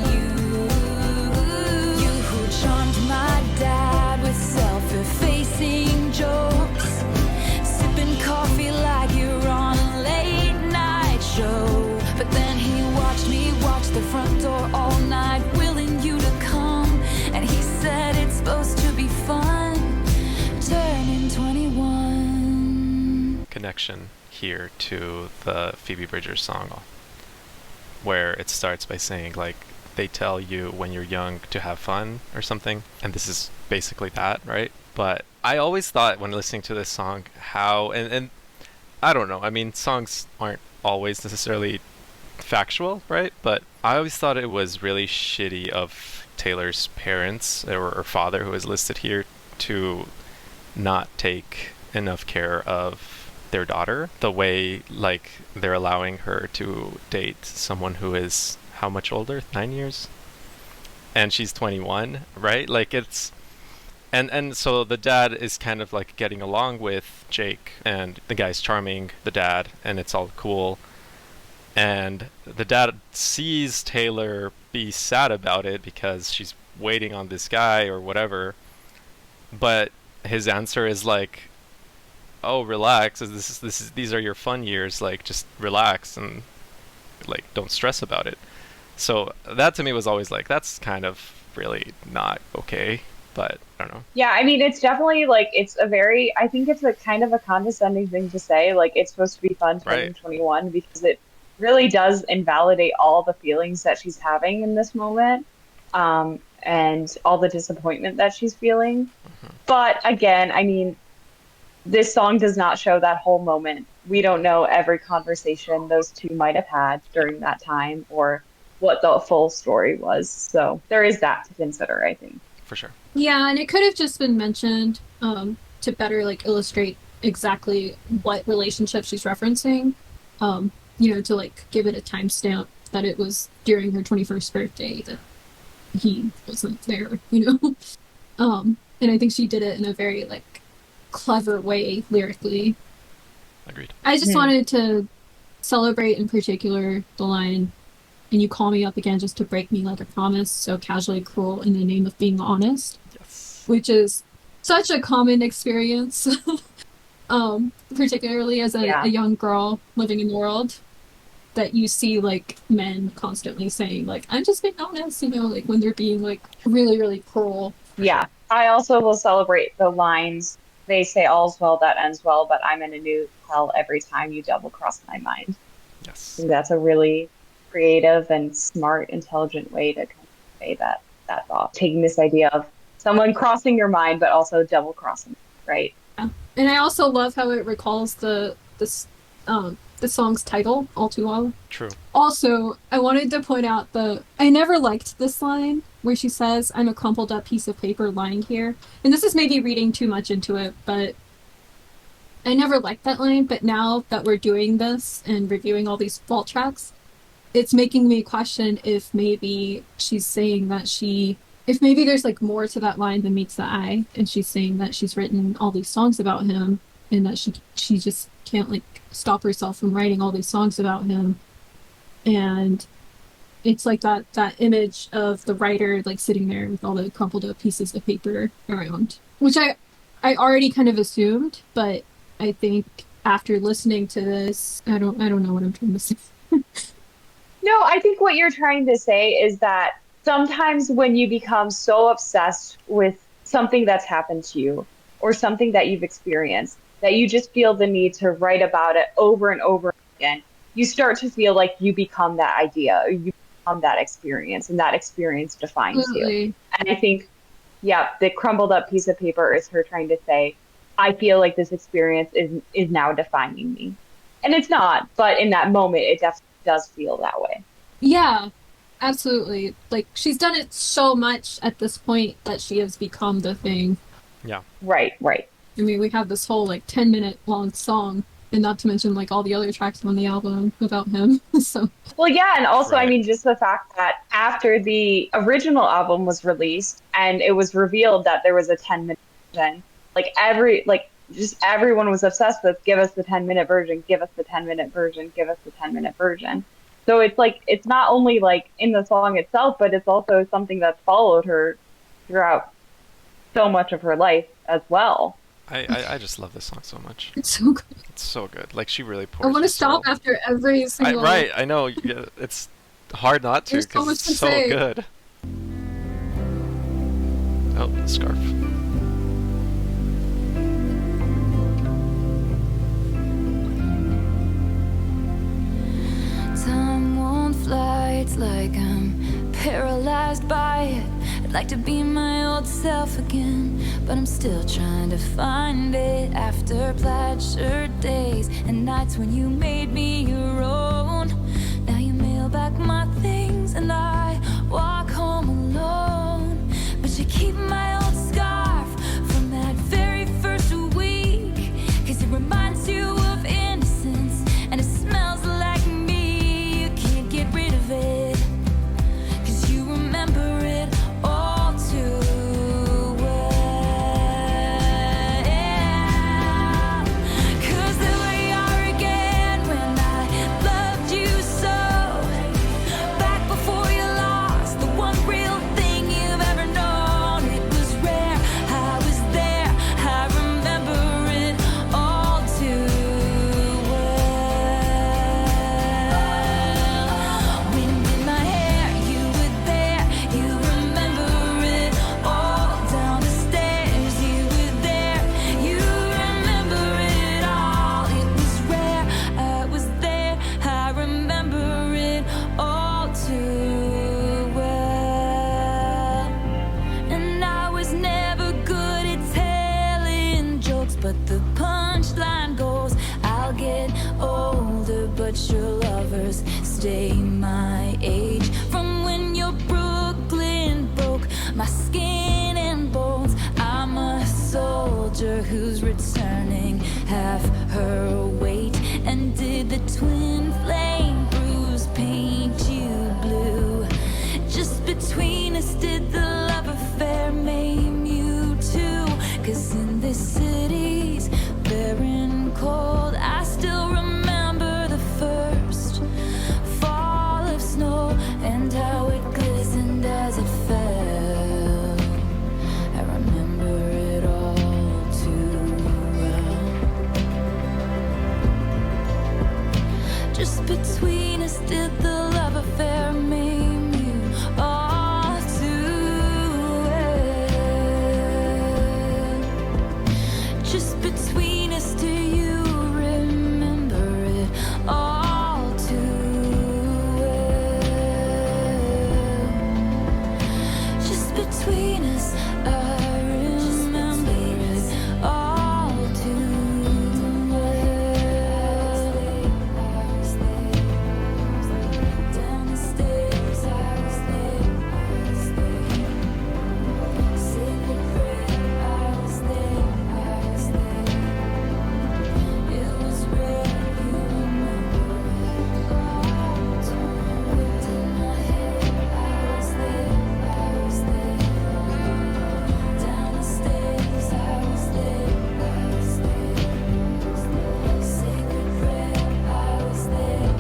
Speaker 4: You who charmed my dad with self-effacing jokes, sipping coffee like you're on a late night show. But then he watched me watch the front door all night, willing you to come. And he said it's supposed to be fun, turning 21.
Speaker 3: Connection here to the Phoebe Bridgers song, where it starts by saying like they tell you when you're young to have fun or something, and this is basically that, right? But I always thought when listening to this song how and I don't know, I mean songs aren't always necessarily factual, right? But I always thought it was really shitty of Taylor's parents or father, who is listed here, to not take enough care of their daughter the way like they're allowing her to date someone who is how much older? 9 years? And she's 21, right? Like it's and so the dad is kind of like getting along with Jake, and the guy's charming, the dad, and it's all cool. And the dad sees Taylor be sad about it because she's waiting on this guy or whatever. But his answer is like, "Oh, relax. These are your fun years. Like, just relax and like don't stress about it." So that to me was always like, that's kind of really not okay. But I don't know.
Speaker 2: Yeah, I mean, it's definitely like it's a very. I think it's a kind of a condescending thing to say. Like it's supposed to be fun turning
Speaker 3: Right.
Speaker 2: 21, because it really does invalidate all the feelings that she's having in this moment, and all the disappointment that she's feeling. But again, I mean, this song does not show that whole moment. We don't know every conversation those two might have had during that time or what the full story was. So there is that to consider, I think.
Speaker 3: For sure.
Speaker 1: Yeah, and it could have just been mentioned to better like illustrate exactly what relationship she's referencing. To like give it a timestamp that it was during her 21st birthday that he wasn't there, and I think she did it in a very like clever way lyrically.
Speaker 3: Agreed.
Speaker 1: I just wanted to celebrate in particular the line, "And you call me up again just to break me like a promise, so casually cruel in the name of being honest,"
Speaker 3: Yes.
Speaker 1: which is such a common experience, particularly as a young girl living in the world, that you see like men constantly saying like, "I'm just being honest," like when they're being like really, really cruel.
Speaker 2: Yeah. I also will celebrate the lines. They say all's well that ends well, but I'm in a new hell every time you double cross my mind.
Speaker 3: Yes.
Speaker 2: I think that's a really creative and smart, intelligent way to kind of say that thought. Taking this idea of someone crossing your mind, but also double crossing, right?
Speaker 1: Yeah. And I also love how it recalls the song's title, All Too Well.
Speaker 3: True.
Speaker 1: Also, I wanted to point out I never liked this line where she says, "I'm a crumpled up piece of paper lying here." And this is maybe reading too much into it, but I never liked that line. But now that we're doing this and reviewing all these vault tracks, it's making me question if maybe she's saying that if maybe there's like more to that line than meets the eye, and she's saying that she's written all these songs about him and that she just can't like stop herself from writing all these songs about him. And it's like that image of the writer like sitting there with all the crumpled up pieces of paper around, which I already kind of assumed, but I think after listening to this, I don't know what I'm trying to say.
Speaker 2: No, I think what you're trying to say is that sometimes when you become so obsessed with something that's happened to you or something that you've experienced, that you just feel the need to write about it over and over again, you start to feel like you become that idea, or you become that experience, and that experience defines you. And I think, the crumbled up piece of paper is her trying to say, I feel like this experience is now defining me. And it's not, but in that moment, it definitely does feel that way.
Speaker 1: Yeah, absolutely. Like, she's done it so much at this point that she has become the thing.
Speaker 3: Yeah.
Speaker 2: Right.
Speaker 1: I mean, we have this whole, like, 10-minute long song, and not to mention, like, all the other tracks on the album about him, so...
Speaker 2: Well, yeah, and also,
Speaker 3: Right.
Speaker 2: I mean, just the fact that after the original album was released, and it was revealed that there was a 10-minute version, just everyone was obsessed with, give us the 10-minute version, give us the 10-minute version, give us the 10-minute version. So it's like, it's not only like in the song itself, but it's also something that's followed her throughout so much of her life as well.
Speaker 3: I just love this song so much.
Speaker 1: It's so good.
Speaker 3: It's so good. Like, she really pours
Speaker 1: I want to
Speaker 3: her
Speaker 1: stop
Speaker 3: soul.
Speaker 1: after every single...
Speaker 3: Right, I know. Yeah, it's hard not to
Speaker 1: There's so
Speaker 3: because
Speaker 1: much
Speaker 3: it's
Speaker 1: to
Speaker 3: so
Speaker 1: say.
Speaker 3: good. Oh, the scarf.
Speaker 4: Time won't fly, it's like I'm paralyzed by it. I'd like to be my old self again, but I'm still trying to find it. After plaid shirt days and nights when you made me your own, now you mail back my things and I walk home alone. But you keep my old scarf from that very first week, 'cause it reminds you of innocence and it smells like me. You can't get rid of it, 'cause you remember it all too well. 'Cause there we are again when I loved you so. Back before you lost the one real thing you've ever known. It was soldier lovers stay my age. From when your Brooklyn broke my skin and bones, I'm a soldier who's returning half her weight. And did the twin flame bruise paint you blue? Just between us, did the love affair maim you too? 'Cause in this city's barren cold, I still remember the first fall of snow and how it glistened as it fell. I remember it all too well. Just between us, did the love affair maim you all too well? Just between us, do you remember it all too well? Just between us, I remember it all too well. Down the stairs, I was there. Sacred prayer, I was there. It was real, you remember it all too well. In my head, I was there. Down the stairs, I was there. Sacred prayer, I was there.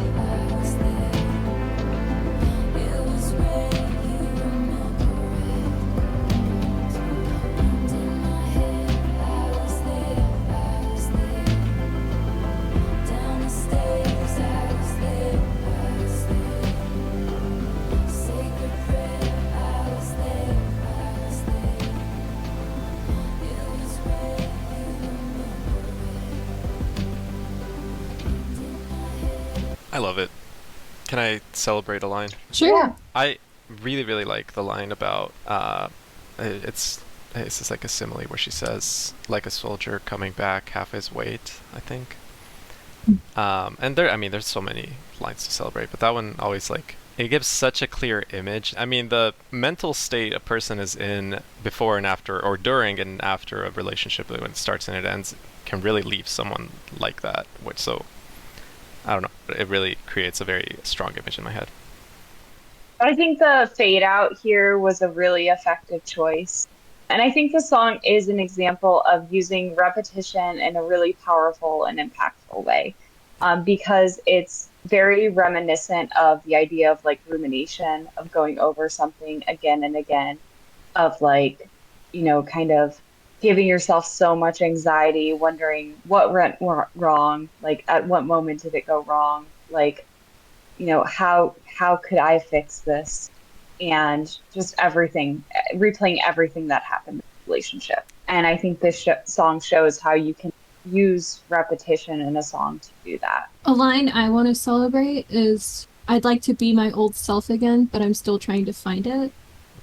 Speaker 4: It was real, you remember it. And in my head, I was there. Down the stairs, I was there. Sacred prayer, I was there. It was real, you remember
Speaker 3: I love it. Can I celebrate a line?
Speaker 1: Sure.
Speaker 2: Yeah.
Speaker 3: I really, really like the line about it's just like a simile where she says, like a soldier coming back half his weight, I think. And there, I mean, there's so many lines to celebrate, but that one always like it gives such a clear image. I mean, the mental state a person is in before and after, or during and after a relationship, when it starts and it ends, can really leave someone like that. Which so, I don't know, it really creates a very strong image in my head.
Speaker 2: I think the fade out here was a really effective choice. And I think the song is an example of using repetition in a really powerful and impactful way, because it's very reminiscent of the idea of like rumination, of going over something again and again, of like, kind of giving yourself so much anxiety, wondering what went wrong, like at what moment did it go wrong, like, how could I fix this? And just everything, replaying everything that happened in the relationship. And I think this song shows how you can use repetition in a song to do that.
Speaker 1: A line I want to celebrate is, I'd like to be my old self again, but I'm still trying to find it.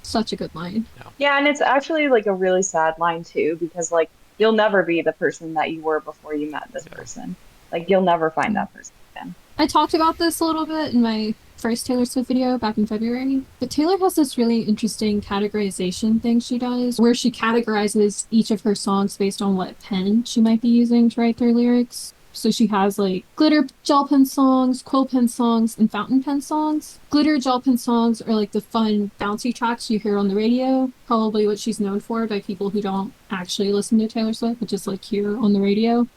Speaker 1: Such a good line.
Speaker 2: Yeah, and it's actually like a really sad line too, because like you'll never be the person that you were before you met this person. Like you'll never find that person again.
Speaker 1: I talked about this a little bit in my first Taylor Swift video back in February, but Taylor has this really interesting categorization thing she does, where she categorizes each of her songs based on what pen she might be using to write their lyrics. So she has like glitter gel pen songs, quill pen songs, and fountain pen songs. Glitter gel pen songs are like the fun, bouncy tracks you hear on the radio, probably what she's known for by people who don't actually listen to Taylor Swift, but just like hear on the radio.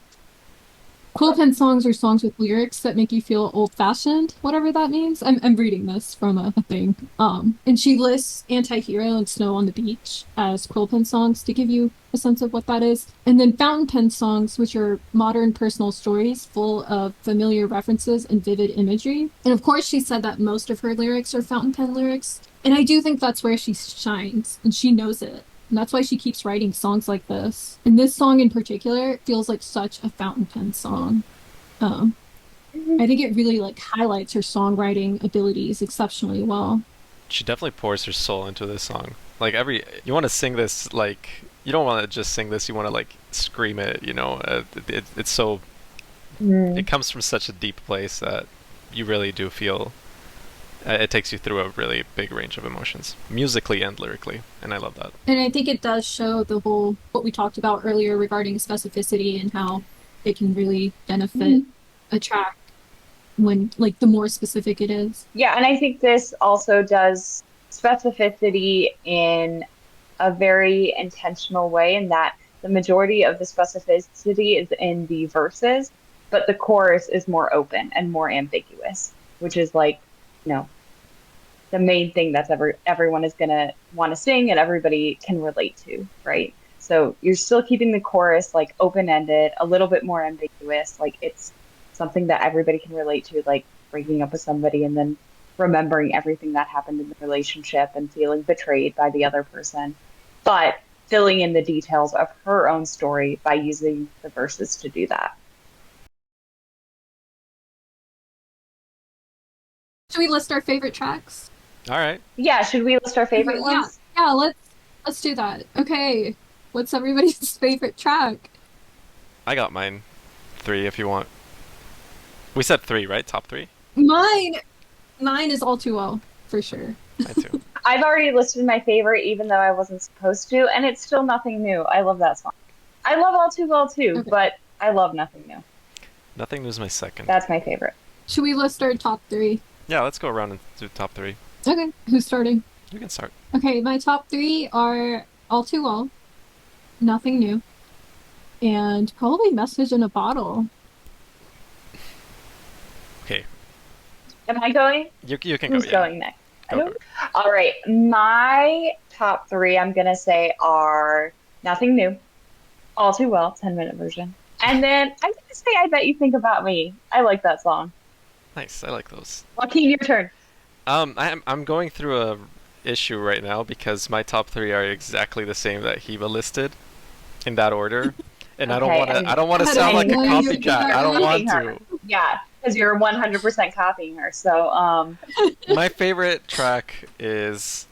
Speaker 1: Quill pen songs are songs with lyrics that make you feel old-fashioned, whatever that means. I'm reading this from a thing. And she lists Anti-Hero and Snow on the Beach as quill pen songs to give you a sense of what that is. And then fountain pen songs, which are modern personal stories full of familiar references and vivid imagery. And of course, she said that most of her lyrics are fountain pen lyrics. And I do think that's where she shines, and she knows it. And that's why she keeps writing songs like this. And this song in particular feels like such a fountain pen song. I think it really like highlights her songwriting abilities exceptionally well.
Speaker 3: She definitely pours her soul into this song. Like you want to sing this, like, you don't want to just sing this, you want to like scream it, it's so, it comes from such a deep place that you really do feel. It takes you through a really big range of emotions, musically and lyrically, and I love that.
Speaker 1: And I think it does show the whole what we talked about earlier regarding specificity and how it can really benefit a track when like the more specific it is.
Speaker 2: Yeah, and I think this also does specificity in a very intentional way, in that the majority of the specificity is in the verses, but the chorus is more open and more ambiguous, which is like, you know, the main thing that's everyone is gonna want to sing and everybody can relate to, right? So you're still keeping the chorus like open-ended, a little bit more ambiguous, like it's something that everybody can relate to, like breaking up with somebody and then remembering everything that happened in the relationship and feeling betrayed by the other person, but filling in the details of her own story by using the verses to do that.
Speaker 1: Should we list our favorite tracks?
Speaker 3: All right.
Speaker 2: Yeah, should we list our favorite
Speaker 1: Okay,
Speaker 2: ones?
Speaker 1: Yeah, let's do that. Okay. What's everybody's favorite track?
Speaker 3: I got mine. 3 if you want. We said 3, right? Top 3?
Speaker 1: Mine is All Too Well, for sure.
Speaker 3: Mine too.
Speaker 2: I've already listed my favorite, even though I wasn't supposed to, and it's still Nothing New. I love that song. I love All Too Well too,
Speaker 1: Okay.
Speaker 2: but I love Nothing New.
Speaker 3: Nothing New is my second.
Speaker 2: That's my favorite.
Speaker 1: Should we list our top 3?
Speaker 3: Yeah, let's go around and do top 3.
Speaker 1: Okay. Who's starting?
Speaker 3: You can start.
Speaker 1: Okay, my top 3 are All Too Well, Nothing New, and probably Message in a Bottle.
Speaker 3: Okay.
Speaker 2: Am I going?
Speaker 3: You can
Speaker 2: Who's
Speaker 3: go. Yeah.
Speaker 2: going next? I
Speaker 3: Go
Speaker 2: don't- All right, my top 3 I'm gonna say are Nothing New, All Too Well, 10-minute version, and then I'm gonna say I Bet You Think About Me. I like that song.
Speaker 3: Nice. I like those.
Speaker 2: Joaquin, your turn.
Speaker 3: I'm going through a issue right now because my top 3 are exactly the same that Hiva listed, in that order, and
Speaker 2: Okay,
Speaker 3: I don't want to sound like a
Speaker 1: I know you're
Speaker 3: copycat. I don't want
Speaker 2: copying
Speaker 3: to.
Speaker 2: Yeah, because you're 100% copying her. So
Speaker 3: My favorite track is,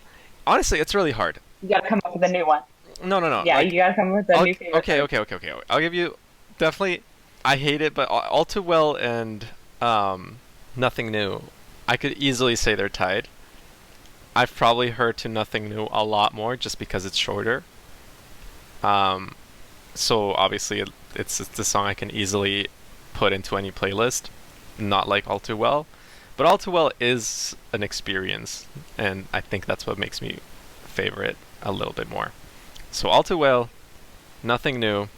Speaker 3: honestly, it's really hard.
Speaker 2: you gotta come up with a new one.
Speaker 3: No.
Speaker 2: Yeah,
Speaker 3: like,
Speaker 2: you gotta come up with a new favorite.
Speaker 3: okay. I'll give you definitely. I hate it, but All Too Well and Nothing New, I could easily say they're tied. I've probably heard to Nothing New a lot more just because it's shorter. So obviously it's the song I can easily put into any playlist, not like All Too Well. But All Too Well is an experience, and I think that's what makes me favorite a little bit more. So All Too Well, Nothing New.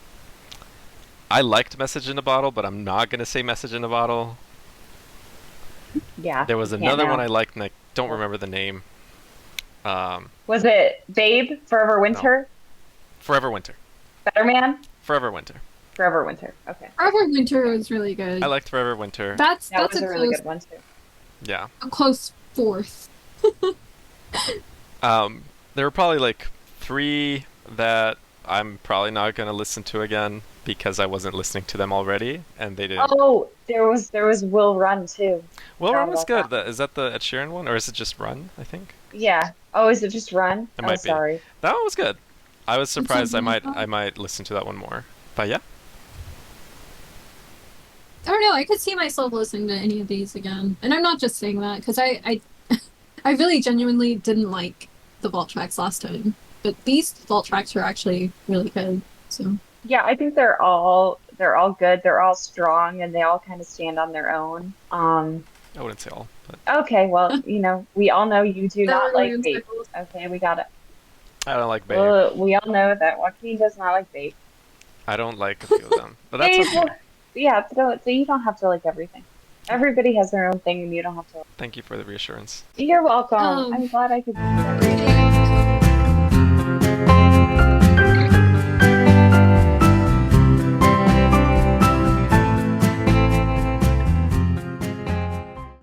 Speaker 3: I liked Message in a Bottle, but I'm not gonna say Message in a Bottle.
Speaker 2: Yeah.
Speaker 3: There was
Speaker 2: you can't
Speaker 3: another
Speaker 2: now.
Speaker 3: one I liked, and I don't remember the name.
Speaker 2: Was it Babe, Forever Winter,
Speaker 3: Forever Winter.
Speaker 2: Better Man,
Speaker 3: Forever Winter.
Speaker 2: Forever Winter? Okay,
Speaker 1: Forever Winter was really good.
Speaker 3: I liked Forever Winter.
Speaker 1: That's
Speaker 2: that was
Speaker 1: a
Speaker 2: a really
Speaker 1: close,
Speaker 2: good one too.
Speaker 3: Yeah.
Speaker 1: a close fourth.
Speaker 3: There were probably like 3 that I'm probably not gonna listen to again because I wasn't listening to them already, and they didn't.
Speaker 2: Oh, there was Will Run too.
Speaker 3: Well,
Speaker 2: forgot
Speaker 3: Run was
Speaker 2: about
Speaker 3: good. Is that the Ed Sheeran one, or is it just Run? I think
Speaker 2: Yeah. Oh, is it just Run?
Speaker 3: It
Speaker 2: Oh,
Speaker 3: might be.
Speaker 2: sorry.
Speaker 3: that one was good. I was surprised. I
Speaker 1: something like
Speaker 3: might
Speaker 1: that.
Speaker 3: I might listen to that one more. But yeah,
Speaker 1: I don't know. I could see myself listening to any of these again, and I'm not just saying that because I I really genuinely didn't like the vault tracks last time, but these vault tracks were actually really good. So
Speaker 2: Yeah, I think they're all good. They're all strong, and they all kind of stand on their own.
Speaker 3: I wouldn't say all, but
Speaker 2: Okay, well, we all know you do not like
Speaker 1: Everyone's
Speaker 2: Babe.
Speaker 1: circles.
Speaker 2: Okay, we got it.
Speaker 3: I don't like Babe.
Speaker 2: Well, we all know that Joaquin does not like Babe.
Speaker 3: I don't like a few of them, but that's
Speaker 2: Babe,
Speaker 3: okay.
Speaker 2: well, yeah, so you don't have to like everything. Everybody has their own thing, and you don't have to.
Speaker 3: Thank you for the reassurance.
Speaker 2: You're welcome.
Speaker 1: Um,
Speaker 2: I'm glad I could.
Speaker 1: Okay.